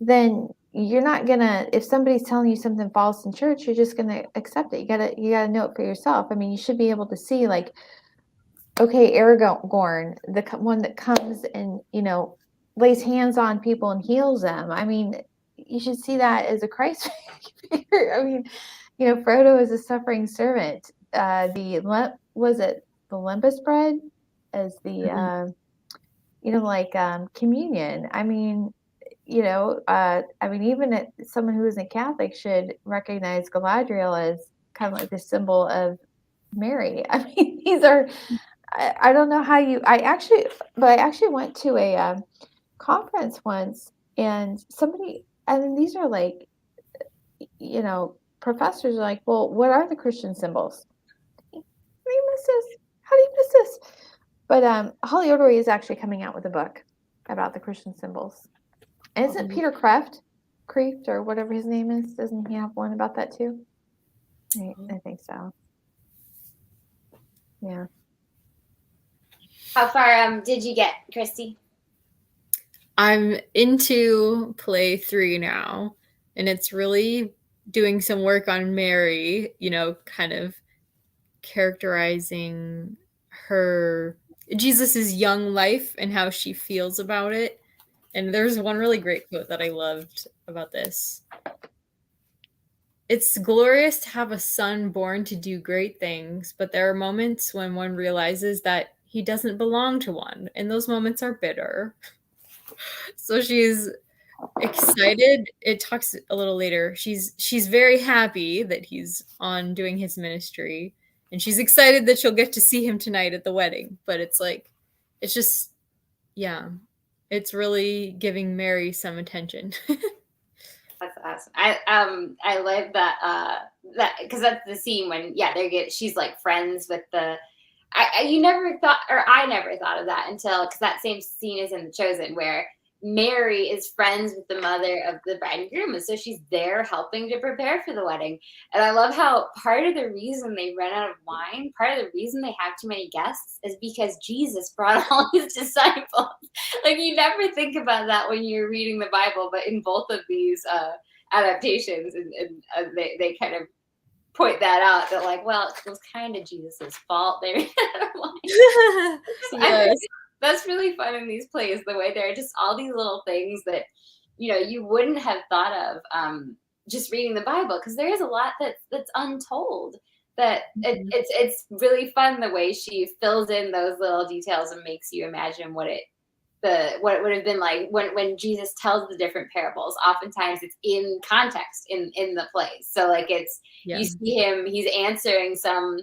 then you're not gonna, if somebody's telling you something false in church, you're just gonna accept it. You gotta know it for yourself. I mean, you should be able to see, like, okay, Aragorn, the one that comes and lays hands on people and heals them. I mean, you should see that as a Christ figure. I mean, Frodo is a suffering servant. Was it the lembas bread as the communion? I mean, even someone who isn't Catholic should recognize Galadriel as kind of like the symbol of Mary. I mean, these are. I don't know how you. I actually went to a conference once, and somebody. I mean, these are like, professors are like, well, what are the Christian symbols? How do you miss this? How do you miss this? But Holly Ordway is actually coming out with a book about the Christian symbols. And isn't Peter Kreeft or whatever his name is? Doesn't he have one about that too? I think so. Yeah. How far did you get, Christy? I'm into play 3 now, and it's really doing some work on Mary, kind of characterizing Jesus's young life and how she feels about it. And there's one really great quote that I loved about this. It's glorious to have a son born to do great things, but there are moments when one realizes that he doesn't belong to one, and those moments are bitter. So she's excited. It talks a little later. She's very happy that he's on doing his ministry, and she's excited that she'll get to see him tonight at the wedding. But it's just, yeah, it's really giving Mary some attention. That's awesome. I love that because that's the scene when she's like friends with the. I never thought of that until, because that same scene is in The Chosen, where Mary is friends with the mother of the bride and groom, and so she's there helping to prepare for the wedding. And I love how part of the reason they run out of wine, part of the reason they have too many guests, is because Jesus brought all his disciples. Like, you never think about that when you're reading the Bible, but in both of these adaptations, and they kind of point that out, that like, well, it was kind of Jesus's fault. They ran out of wine. Yes. That's really fun in these plays, the way there are just all these little things that you wouldn't have thought of just reading the Bible, because there is a lot that's untold. That it's really fun the way she fills in those little details and makes you imagine what it what it would have been like when Jesus tells the different parables. Oftentimes it's in context in the plays. So like you see him, he's answering some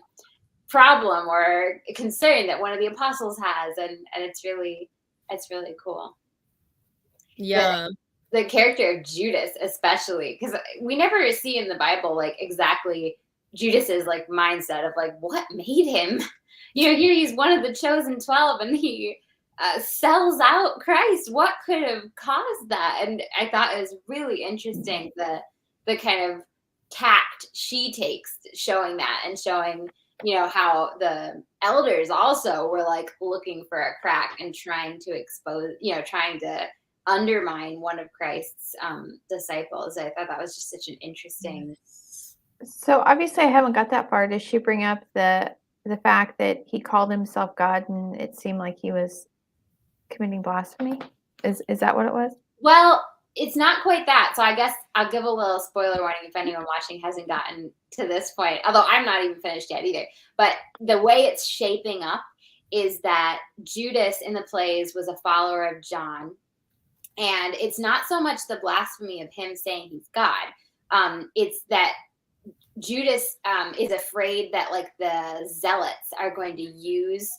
problem or concern that one of the apostles has, and it's really cool. Yeah. The character of Judas, especially, because we never see in the Bible like exactly Judas's like mindset of like what made him. Here he's one of the chosen 12, and he sells out Christ. What could have caused that? And I thought it was really interesting the kind of tact she takes, showing that and showing how the elders also were like looking for a crack and trying to expose, trying to undermine one of Christ's disciples. I thought that was just such an interesting. So obviously I haven't got that far. Does she bring up the fact that he called himself God and it seemed like he was committing blasphemy? Is that what it was? Well, it's not quite that. So I guess I'll give a little spoiler warning if anyone watching hasn't gotten to this point, although I'm not even finished yet either. But the way it's shaping up is that Judas in the plays was a follower of John. And it's not so much the blasphemy of him saying he's God. It's that Judas is afraid that like the zealots are going to use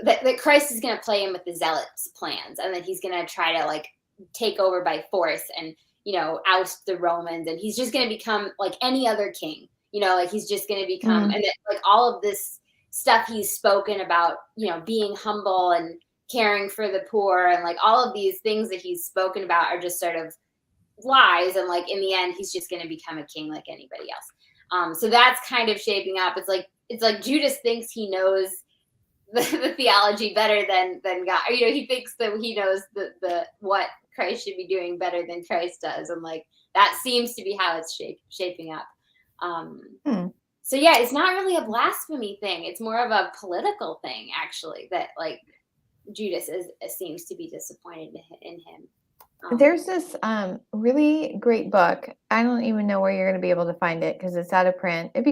that Christ is going to play him with the zealots' plans, and that he's going to try to like take over by force and oust the Romans, and he's just going to become like any other king. Like he's just going to become, and that, like all of this stuff he's spoken about, being humble and caring for the poor, and like all of these things that he's spoken about are just sort of lies, and like in the end he's just going to become a king like anybody else. So that's kind of shaping up. It's like Judas thinks he knows the theology better than God. He thinks that he knows the what Christ should be doing better than Christ does, and like that seems to be how it's shaping up. So yeah, it's not really a blasphemy thing. It's more of a political thing, actually, that like Judas seems to be disappointed in him. There's this really great book. I don't even know where you're going to be able to find it because it's out of print. It would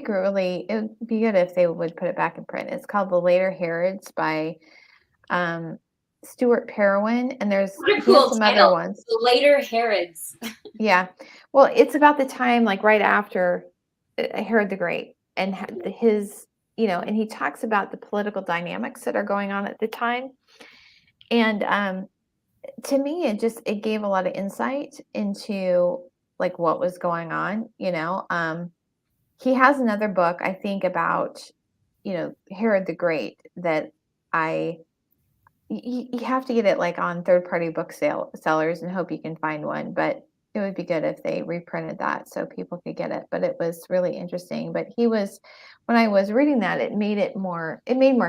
be good if they would put it back in print. It's called The Later Herods by Stuart Perowin, and there's some other ones. The Later Herods. Yeah. Well, it's about the time like right after Herod the Great, and his, and he talks about the political dynamics that are going on at the time. And to me, it gave a lot of insight into like what was going on. He has another book, I think, about Herod the Great that you have to get it like on third-party book sellers and hope you can find one. But it would be good if they reprinted that so people could get it. But it was really interesting. But when I was reading that, it made more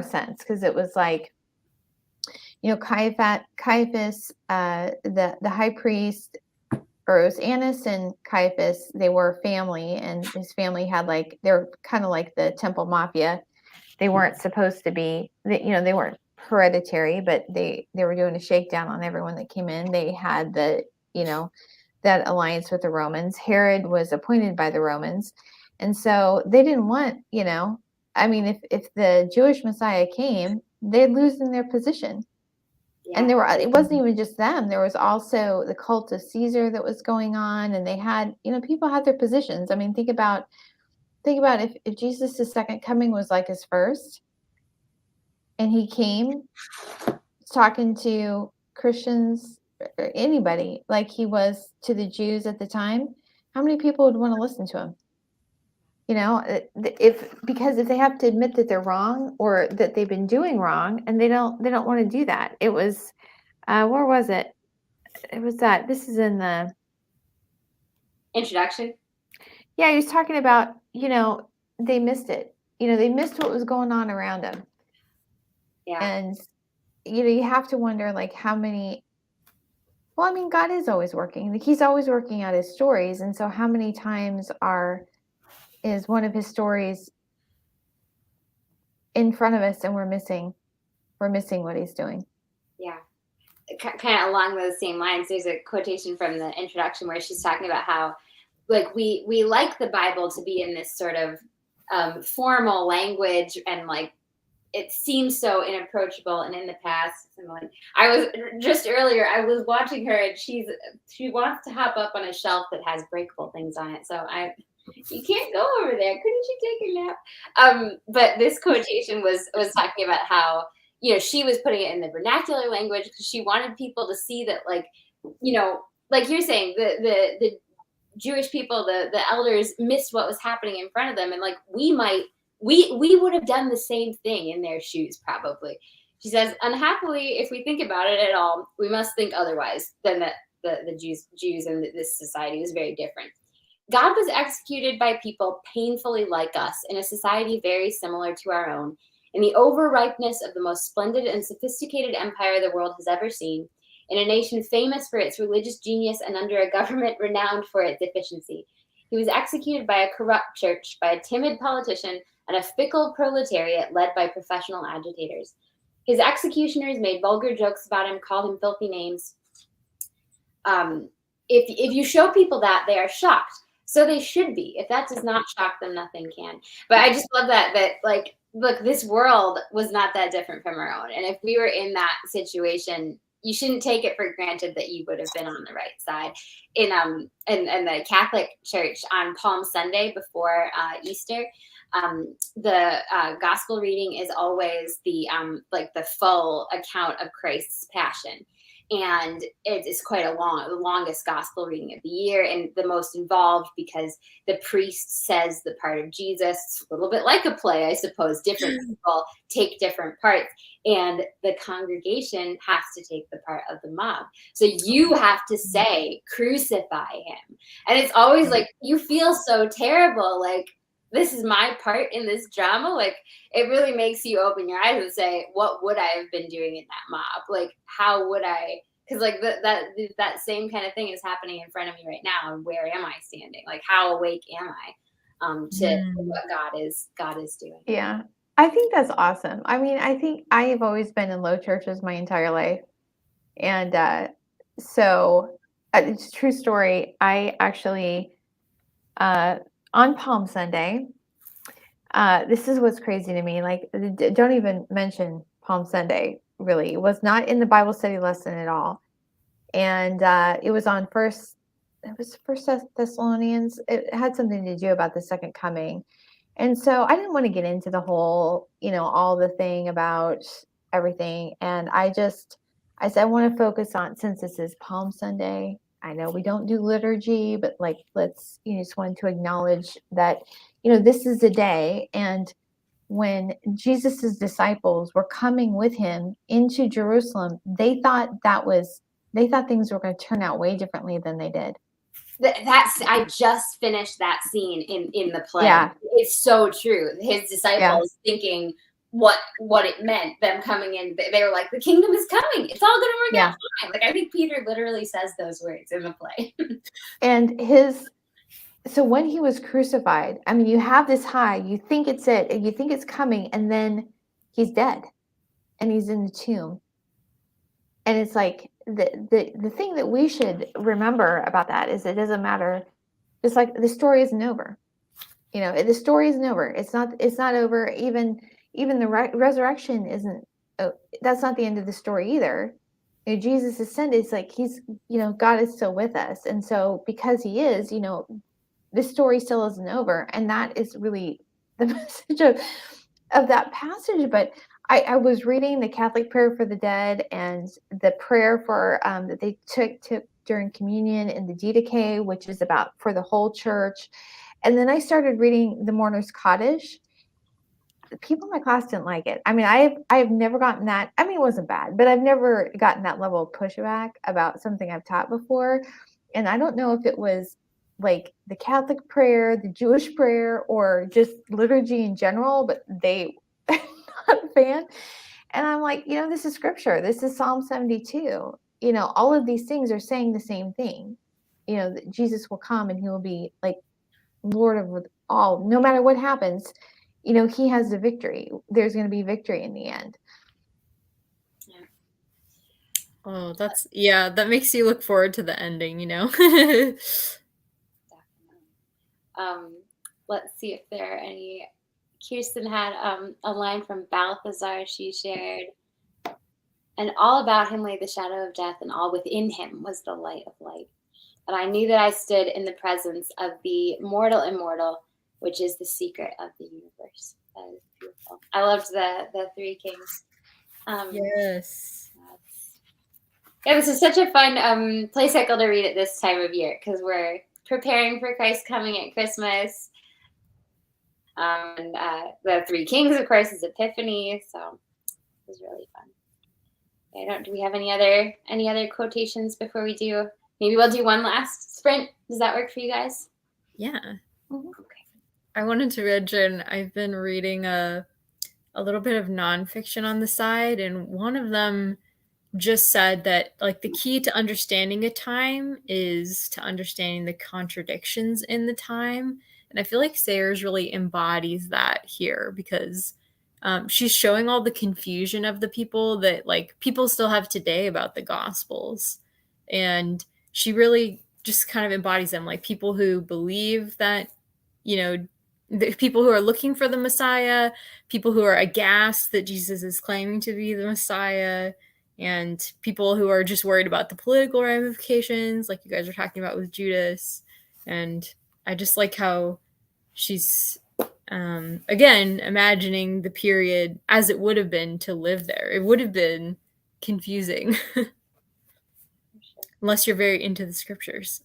sense, because it was like, Caiaphas, the high priest, or it was Annas and Caiaphas, they were family, and his family had they're kind of like the temple mafia. They weren't supposed to be, they weren't hereditary, but they were doing a shakedown on everyone that came in. They had that alliance with the Romans. Herod was appointed by the Romans. And so they didn't want, if the Jewish Messiah came, they'd lose in their position. Yeah. And it wasn't even just them. There was also the cult of Caesar that was going on, and they had, people had their positions. I mean, think about if Jesus' second coming was like his first, and he came talking to Christians or anybody like he was to the Jews at the time, how many people would want to listen to him? Because if they have to admit that they're wrong or that they've been doing wrong, and they don't want to do that. It was, where was it? It was this is in the introduction. Yeah, he was talking about, they missed it. They missed what was going on around them. Yeah. And, you have to wonder like how many, well, God is always working. He's always working out his stories. And so how many times is one of his stories in front of us and we're missing what he's doing? Yeah. Kind of along those same lines, there's a quotation from the introduction where she's talking about how like we like the Bible to be in this sort of formal language and like it seems so inapproachable. And in the past, I was just earlier, I was watching her, and she wants to hop up on a shelf that has breakable things on it. So you can't go over there. Couldn't you take a nap? But this quotation was talking about how, she was putting it in the vernacular language because she wanted people to see that, like, like you're saying, the Jewish people, the elders missed what was happening in front of them, and like we would have done the same thing in their shoes probably. She says, unhappily, if we think about it at all, we must think otherwise than that the Jews in this society was very different. God was executed by people painfully like us in a society very similar to our own, in the overripeness of the most splendid and sophisticated empire the world has ever seen, in a nation famous for its religious genius and under a government renowned for its efficiency. He was executed by a corrupt church, by a timid politician, and a fickle proletariat led by professional agitators. His executioners made vulgar jokes about him, called him filthy names. If you show people that, they are shocked. So they should be. If that does not shock them, nothing can. But I just love that like, look, this world was not that different from our own. And if we were in that situation, you shouldn't take it for granted that you would have been on the right side. In the Catholic Church on Palm Sunday before Easter, the gospel reading is always the full account of Christ's passion. And it is quite the longest gospel reading of the year, and the most involved because the priest says the part of Jesus. It's a little bit like a play, I suppose. Different people take different parts, and the congregation has to take the part of the mob. So you have to say, crucify him. And it's always like, you feel so terrible, like, this is my part in this drama. Like, it really makes you open your eyes and say, what would I have been doing in that mob? Like, how would I? Because like that same kind of thing is happening in front of me right now. And where am I standing? Like, how awake am I to what God is doing? Yeah, I think that's awesome. I mean, I think I have always been in low churches my entire life, and so it's a true story. I actually on Palm Sunday. This is what's crazy to me. Like, don't even mention Palm Sunday. Really, it was not in the Bible study lesson at all, and it was on First Thessalonians. It had something to do about the second coming, and so I didn't want to get into the whole, all the thing about everything. And I said I want to focus on, since this is Palm Sunday. I know we don't do liturgy, but like, let's, just wanted to acknowledge that, this is a day. And when Jesus's disciples were coming with him into Jerusalem, they thought things were going to turn out way differently than they did. I just finished that scene in the play. Yeah. It's so true. His disciples thinking what it meant, them coming in. They were like, the kingdom is coming. It's all going to work out fine. Like, I think Peter literally says those words in the play. And so when he was crucified, I mean, you have this high, you think it's coming, and then he's dead and he's in the tomb. And it's like, the thing that we should remember about that is it doesn't matter. It's like the story isn't over. The story isn't over. It's not over. Even the resurrection isn't. That's not the end of the story either. Jesus ascended. It's like he's. God is still with us, and so because he is, this story still isn't over, and that is really the message of that passage. But I was reading the Catholic prayer for the dead and the prayer for that they took during communion and the Didache, which is about for the whole church. And then I started reading the Mourner's Cottage. The people in my class didn't like it. I mean, I've never gotten that. I mean, it wasn't bad, but I've never gotten that level of pushback about something I've taught before. And I don't know if it was like the Catholic prayer, the Jewish prayer, or just liturgy in general, but they not a fan. And I'm like, this is scripture. This is Psalm 72. All of these things are saying the same thing. That Jesus will come and he will be like Lord of all, no matter what happens. He has the victory. There's going to be victory in the end. Yeah. Oh, that makes you look forward to the ending, Definitely. Let's see if there are any Kirsten had a line from Balthazar she shared. And all about him lay the shadow of death, and all within him was the light of light. And I knew that I stood in the presence of the mortal immortal, which is the secret of the universe. That is beautiful. I loved the Three Kings. Yes. Yeah, this is such a fun play cycle to read at this time of year because we're preparing for Christ coming at Christmas. And the Three Kings, of course, is Epiphany. So it was really fun. Do we have any other quotations before we do? Maybe we'll do one last sprint. Does that work for you guys? Yeah. Mm-hmm. Okay. I wanted to mention I've been reading a little bit of nonfiction on the side, and one of them just said that like the key to understanding a time is to understanding the contradictions in the time. And I feel like Sayers really embodies that here because she's showing all the confusion of the people that like people still have today about the Gospels. And she really just kind of embodies them, like people who believe that, the people who are looking for the Messiah, people who are aghast that Jesus is claiming to be the Messiah, and people who are just worried about the political ramifications, like you guys were talking about with Judas. And I just like how she's, again, imagining the period as it would have been to live there. It would have been confusing, unless you're very into the scriptures.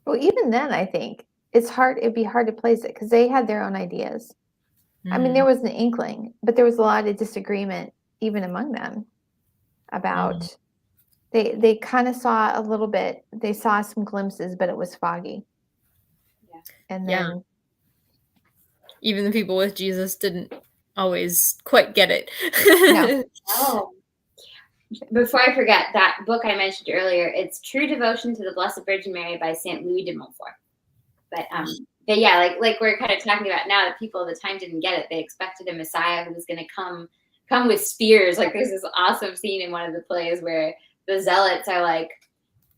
Well, even then, I think it'd be hard to place it because they had their own ideas. I mean, there was an inkling, but there was a lot of disagreement even among them about they kind of saw a little bit, they saw some glimpses, but it was foggy. Yeah. And then even the people with Jesus didn't always quite get it. No. Oh. Before I forget, that book I mentioned earlier, it's True Devotion to the Blessed Virgin Mary by Saint Louis de Montfort. But yeah, like we're kind of talking about now, the people at the time didn't get it. They expected a Messiah who was going to come with spears. Like there's this awesome scene in one of the plays where the zealots are like,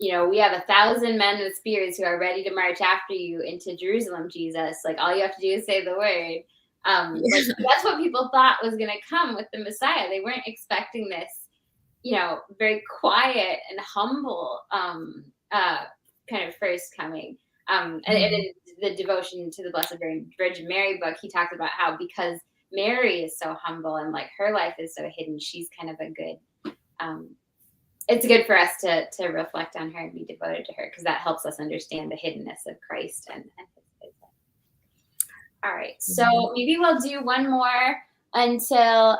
we have 1,000 men with spears who are ready to march after you into Jerusalem, Jesus. Like all you have to do is say the word. Like, that's what people thought was going to come with the Messiah. They weren't expecting this, very quiet and humble kind of first coming. And in the Devotion to the Blessed Virgin Mary book, he talks about how because Mary is so humble and like her life is so hidden, she's kind of a good, it's good for us to reflect on her and be devoted to her because that helps us understand the hiddenness of Christ and his life. All right, so maybe we'll do one more until,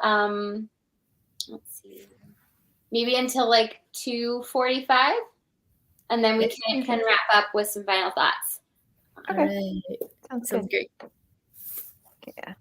let's see, maybe until like 2:45, and then we can wrap up with some final thoughts. Okay. Right. Sounds great. Yeah.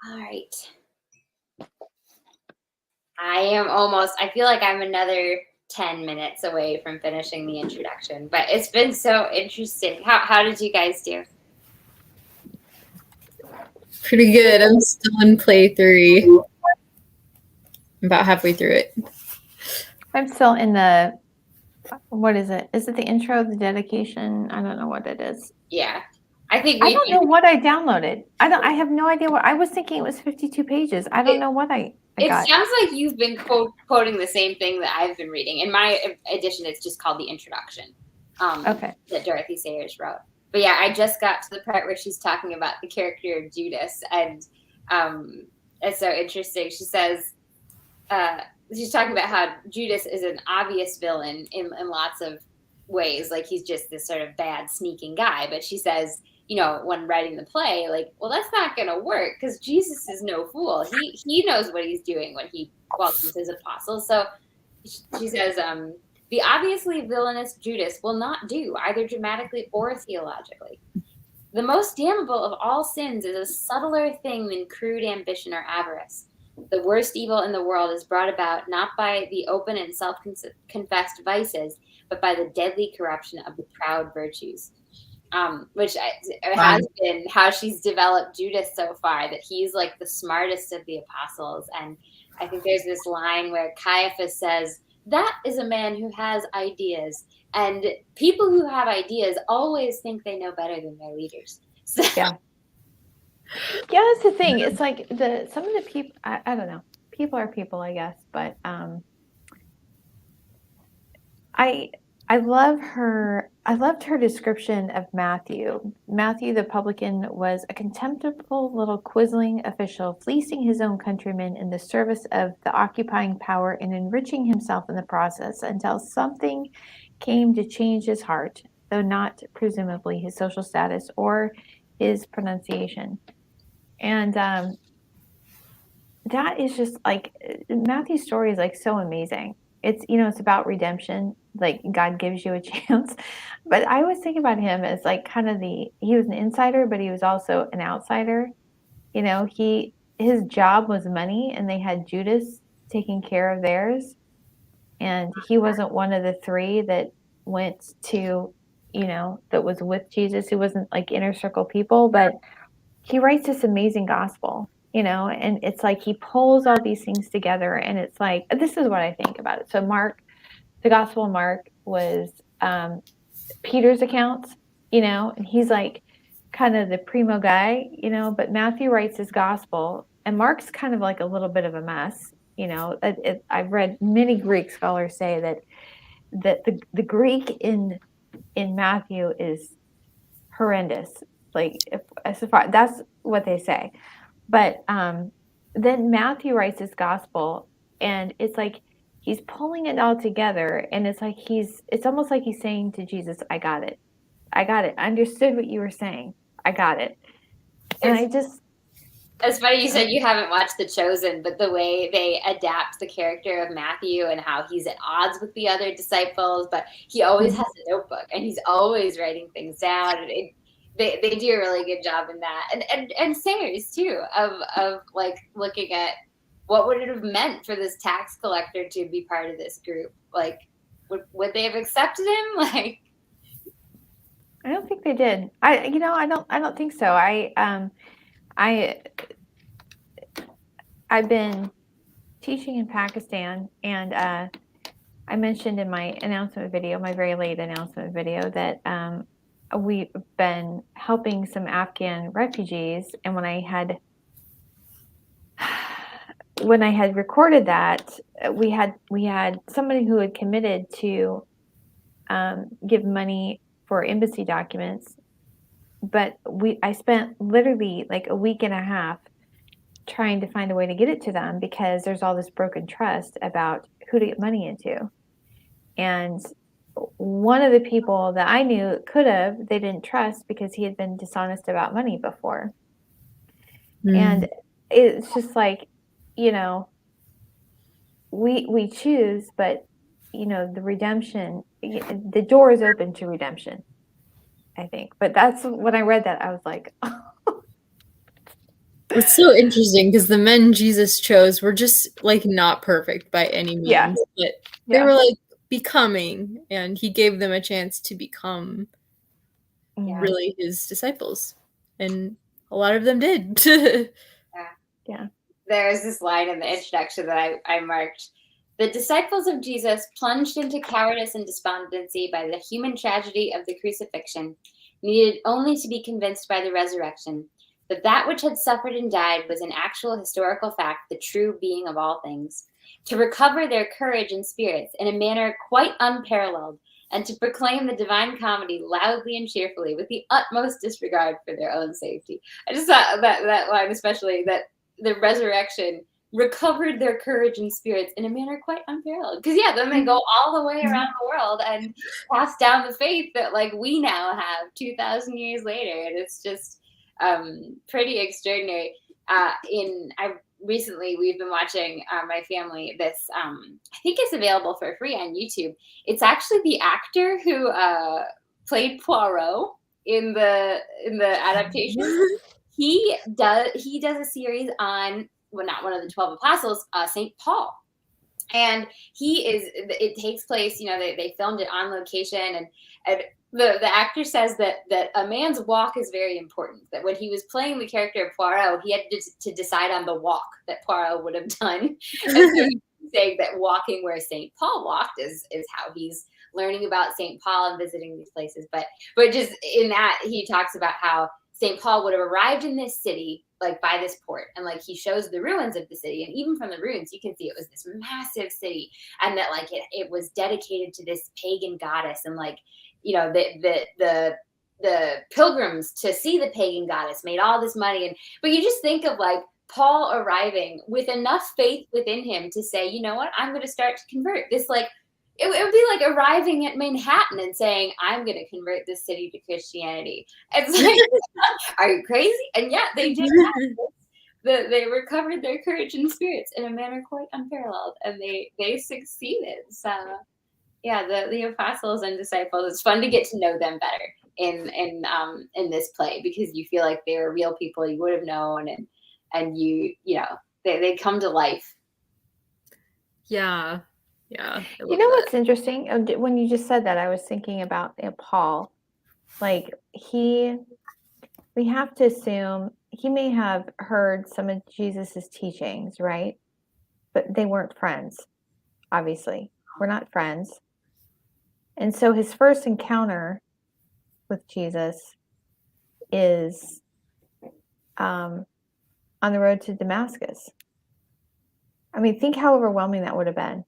All right. I feel like I'm another 10 minutes away from finishing the introduction, but it's been so interesting. How did you guys do? Pretty good. I'm still in play 3. I'm about halfway through it. I'm still in the, what is it? Is it the intro, the dedication? I don't know what it is. Yeah. I don't know what I downloaded. I have no idea what I was thinking. It was 52 pages. I don't know what I got. It sounds like you've been quoting the same thing that I've been reading. In my edition, it's just called the introduction. Okay. That Dorothy Sayers wrote. But yeah, I just got to the part where she's talking about the character of Judas, and it's so interesting. She says she's talking about how Judas is an obvious villain in lots of ways. Like, he's just this sort of bad, sneaking guy. But she says, you know, when writing the play, like, well, that's not going to work because Jesus is no fool. He knows what he's doing when he welcomes his apostles. So she says, the obviously villainous Judas will not do, either dramatically or theologically. The most damnable of all sins is a subtler thing than crude ambition or avarice. The worst evil in the world is brought about not by the open and self-confessed vices, but by the deadly corruption of the proud virtues. Which has been how she's developed Judas so far, that he's like the smartest of the apostles. And I think there's this line where Caiaphas says, that is a man who has ideas. And people who have ideas always think they know better than their leaders. So. Yeah, that's the thing. It's like some of the people, I don't know. People are people, I guess. But I love her. I loved her description of Matthew. Matthew the publican was a contemptible little quizzling official, fleecing his own countrymen in the service of the occupying power and enriching himself in the process until something came to change his heart, though not presumably his social status or his pronunciation. And that is just like, Matthew's story is like so amazing. It's, you know, it's about redemption. Like, God gives you a chance. But I always think about him as like kind of he was an insider, but he was also an outsider. You know, his job was money, and they had Judas taking care of theirs. And he wasn't one of the 3 that went to, you know, that was with Jesus. He wasn't like inner circle people, but he writes this amazing gospel, you know, and it's like he pulls all these things together, and it's like, this is what I think about it. So Mark, the Gospel of Mark was Peter's account, you know, and he's like kind of the primo guy, you know, but Matthew writes his gospel, and Mark's kind of like a little bit of a mess, you know. I've read many Greek scholars say that the Greek in Matthew is horrendous. Like, that's what they say. But then Matthew writes his gospel, and it's like he's pulling it all together, and it's like it's almost like he's saying to Jesus, I got it. I understood what you were saying. I got it. And it's funny you said you haven't watched The Chosen, but the way they adapt the character of Matthew and how he's at odds with the other disciples, but he always has a notebook and he's always writing things down. And they do a really good job in that. And Sayers too, of like looking at what would it have meant for this tax collector to be part of this group? Like, would they have accepted him? Like, I don't think they did. I don't think so. I've been teaching in Pakistan, and I mentioned in my announcement video, my very late announcement video, that we've been helping some Afghan refugees. And when I had recorded that, we had somebody who had committed to give money for embassy documents, but I spent literally like a week and a half trying to find a way to get it to them, because there's all this broken trust about who to get money into. And one of the people that I knew they didn't trust because he had been dishonest about money before. And it's just like, you know, we choose, but you know, the redemption, the door is open to redemption, I think. But that's when I read that, I was like, oh. It's so interesting because the men Jesus chose were just like not perfect by any means, Yeah. but they were like becoming, and he gave them a chance to become really his disciples, and a lot of them did. Yeah. There's this line in the introduction that I marked. The disciples of Jesus, plunged into cowardice and despondency by the human tragedy of the crucifixion, needed only to be convinced by the resurrection that that which had suffered and died was an actual historical fact, the true being of all things, to recover their courage and spirits in a manner quite unparalleled, and to proclaim the divine comedy loudly and cheerfully with the utmost disregard for their own safety. I just thought that line especially, that the resurrection recovered their courage and spirits in a manner quite unparalleled. Because then they go all the way around the world and pass down the faith that like we now have 2,000 years later, and it's just pretty extraordinary. Recently we've been watching my family this. I think it's available for free on YouTube. It's actually the actor who played Poirot in the adaptation. He does a series on, well, not one of the 12 apostles, St. Paul. And it takes place, they filmed it on location, and the actor says that a man's walk is very important, that when he was playing the character of Poirot, he had to decide on the walk that Poirot would have done. And so he's saying that walking where St. Paul walked is how he's learning about St. Paul and visiting these places. But just in that, he talks about how St. Paul would have arrived in this city, like by this port, and like he shows the ruins of the city, and even from the ruins you can see it was this massive city, and that like it was dedicated to this pagan goddess, and like the pilgrims to see the pagan goddess made all this money, but you just think of like Paul arriving with enough faith within him to say, you know what, I'm going to start to convert this. Like it would be like arriving at Manhattan and saying, I'm going to convert this city to Christianity. It's like, are you crazy? And yeah, they did that. They recovered their courage and spirits in a manner quite unparalleled, and they succeeded. So yeah, the apostles and disciples, it's fun to get to know them better in this play, because you feel like they're real people you would have known, and they come to life. Yeah. You know what's interesting? When you just said that, I was thinking about Paul. Like we have to assume he may have heard some of Jesus's teachings, right? But they weren't friends. Obviously, we're not friends. And so his first encounter with Jesus is on the road to Damascus. I mean, think how overwhelming that would have been.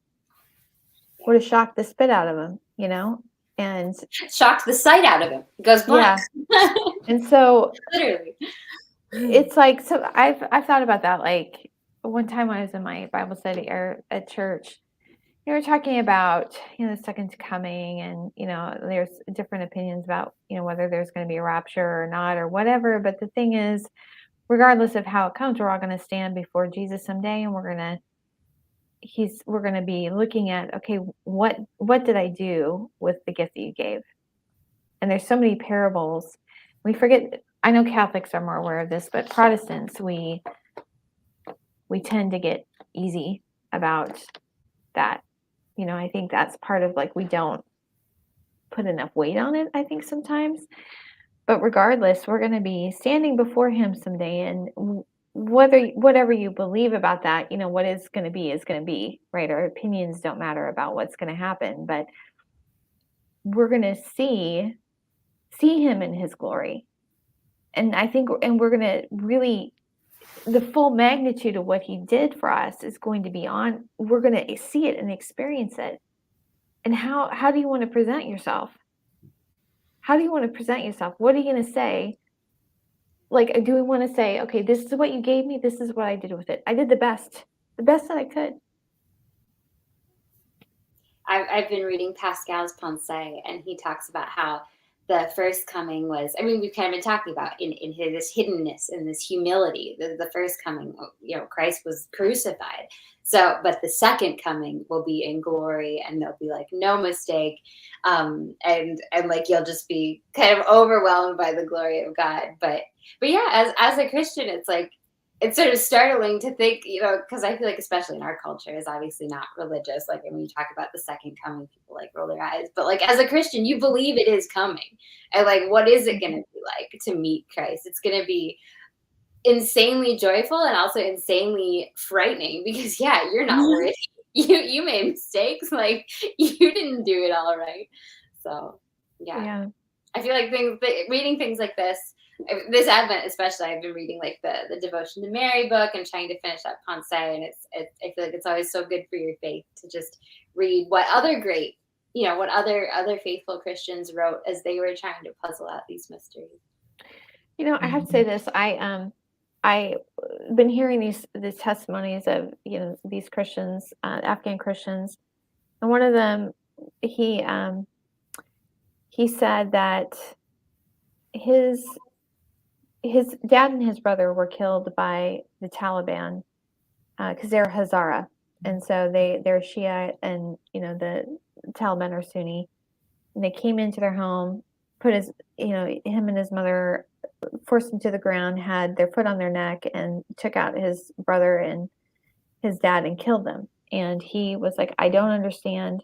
Would have shocked the spit out of him, and shocked the sight out of him. Goes blank. Yeah. And so literally, it's like, so I've thought about that. Like one time I was in my Bible study at church, we were talking about the second coming, and there's different opinions about whether there's going to be a rapture or not or whatever. But the thing is, regardless of how it comes, we're all going to stand before Jesus someday, and we're going to be looking at, okay, what did I do with the gift that you gave? And there's so many parables. We forget. I know Catholics are more aware of this, but Protestants, we tend to get easy about that. I think that's part of, like, we don't put enough weight on it, I think, sometimes. But regardless, we're going to be standing before him someday, and whatever you believe about that, what is going to be, right? Our opinions don't matter about what's going to happen, but we're going to see him in his glory. And I think, and we're going to really, the full magnitude of what he did for us is going to be we're going to see it and experience it. And how do you want to present yourself? How do you want to present yourself? What are you going to say? Like, do we want to say, okay, this is what you gave me, this is what I did with it. I did the best that I could. I've been reading Pascal's Pensées, and he talks about how the first coming was, I mean, we've kind of been talking about in this hiddenness and this humility. The first coming, Christ was crucified. So, but the second coming will be in glory, and there'll be like no mistake. And like, you'll just be kind of overwhelmed by the glory of God. But yeah, as a Christian, it's like, it's sort of startling to think, because I feel like especially in our culture is obviously not religious. Like when you talk about the second coming, people like roll their eyes. But like as a Christian, you believe it is coming. And like, what is it going to be like to meet Christ? It's going to be insanely joyful and also insanely frightening because you're not worthy. You made mistakes. Like you didn't do it all right. So Yeah. I feel like reading things like this Advent especially, I've been reading like the Devotion to Mary book and trying to finish up Ponce, and I feel like it's always so good for your faith to just read what other great, what other faithful Christians wrote as they were trying to puzzle out these mysteries. I have to say this. I've been hearing these testimonies of these Christians, Afghan Christians, and one of them, he said that his dad and his brother were killed by the Taliban because they're Hazara, and so they're Shia, and the Taliban are Sunni, and they came into their home, put him and his mother, forced him to the ground, had their foot on their neck, and took out his brother and his dad and killed them. And he was like, I don't understand.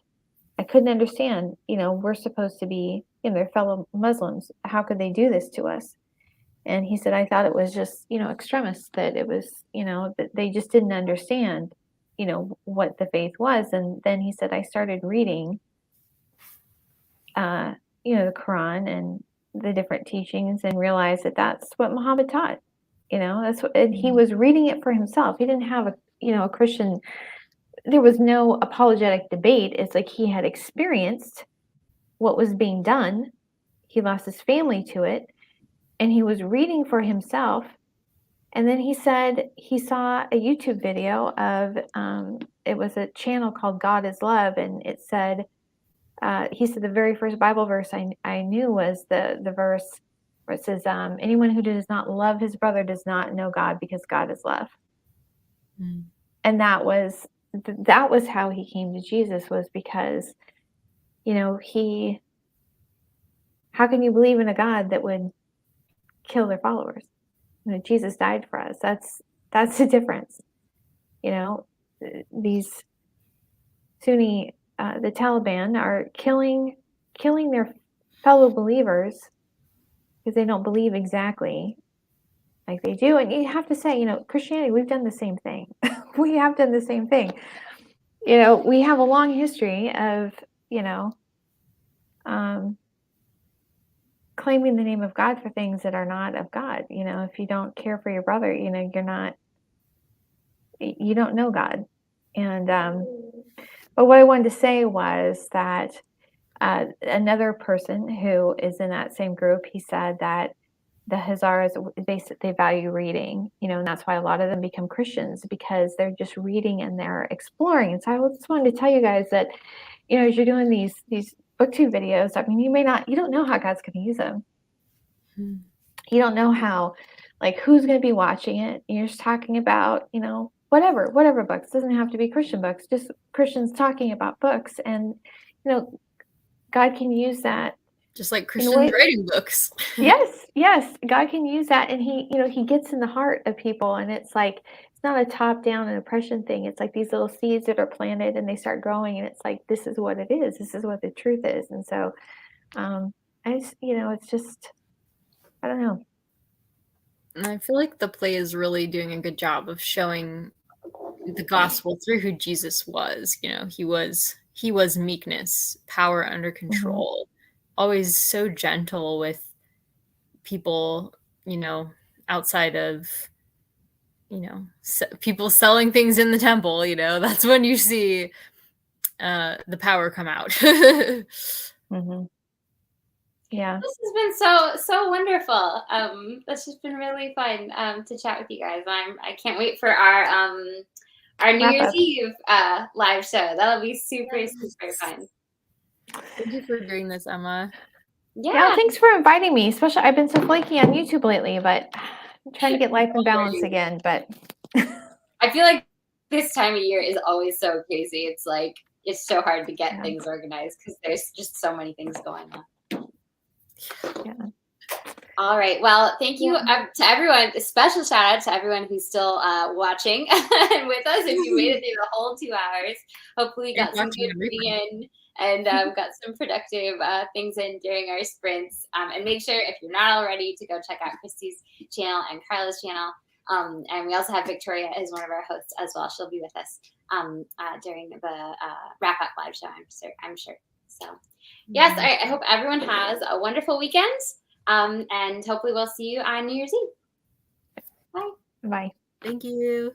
I couldn't understand. We're supposed to be they're fellow Muslims. How could they do this to us? And he said, I thought it was just, extremists, that it was, that they just didn't understand, what the faith was. And then he said, I started reading, the Quran and the different teachings and realized that that's what Muhammad taught. That's what, and he was reading it for himself. He didn't have a Christian, there was no apologetic debate. It's like he had experienced what was being done. He lost his family to it. And he was reading for himself. And then he said he saw a YouTube video of, it was a channel called God is Love. And it said, he said the very first Bible verse I knew was the verse where it says, anyone who does not love his brother does not know God, because God is love. Mm. And that was how he came to Jesus, was because, how can you believe in a God that would kill their followers? Jesus died for us. That's the difference. These Sunni, the Taliban are killing their fellow believers because they don't believe exactly like they do. And you have to say, Christianity, we've done the same thing. We have done the same thing. We have a long history of, claiming the name of God for things that are not of God. If you don't care for your brother, you don't know God. And, but what I wanted to say was that another person who is in that same group, he said that the Hazaras, they value reading, and that's why a lot of them become Christians, because they're just reading and they're exploring. And so I just wanted to tell you guys that, as you're doing these booktube videos, I mean, you don't know how God's going to use them. Hmm. You don't know how, like, who's going to be watching it. You're just talking about, whatever books. It doesn't have to be Christian books, just Christians talking about books. And, God can use that. Just like Christians writing books. Yes. God can use that. And he gets in the heart of people. And it's like, it's not a top down and oppression thing. It's like these little seeds that are planted and they start growing. And it's like, this is what it is. This is what the truth is. And so, it's just, I don't know. And I feel like the play is really doing a good job of showing the gospel through who Jesus was. He was meekness, power under control, always so gentle with people, outside of, people selling things in the temple. That's when you see the power come out. Mm-hmm. Yeah, this has been so wonderful. That's just been really fun to chat with you guys. I can't wait for our New Year's Eve live show. That'll be super fun. Thank you for doing this, Emma. Yeah, thanks for inviting me. Especially, I've been so flaky on YouTube lately, but I'm trying to get life in balance again. But I feel like this time of year is always so crazy. It's like it's so hard to get things organized because there's just so many things going on. Yeah. All right. Well, thank you to everyone. A special shout out to everyone who's still watching and with us. If you made it through the whole 2 hours, hopefully you got some good reading in and got some productive things in during our sprints. And make sure, if you're not already, to go check out Christy's channel and Carla's channel. And we also have Victoria as one of our hosts as well. She'll be with us during the wrap up live show, I'm sure. So yes, I hope everyone has a wonderful weekend. And hopefully we'll see you on New Year's Eve. Bye. Bye. Thank you.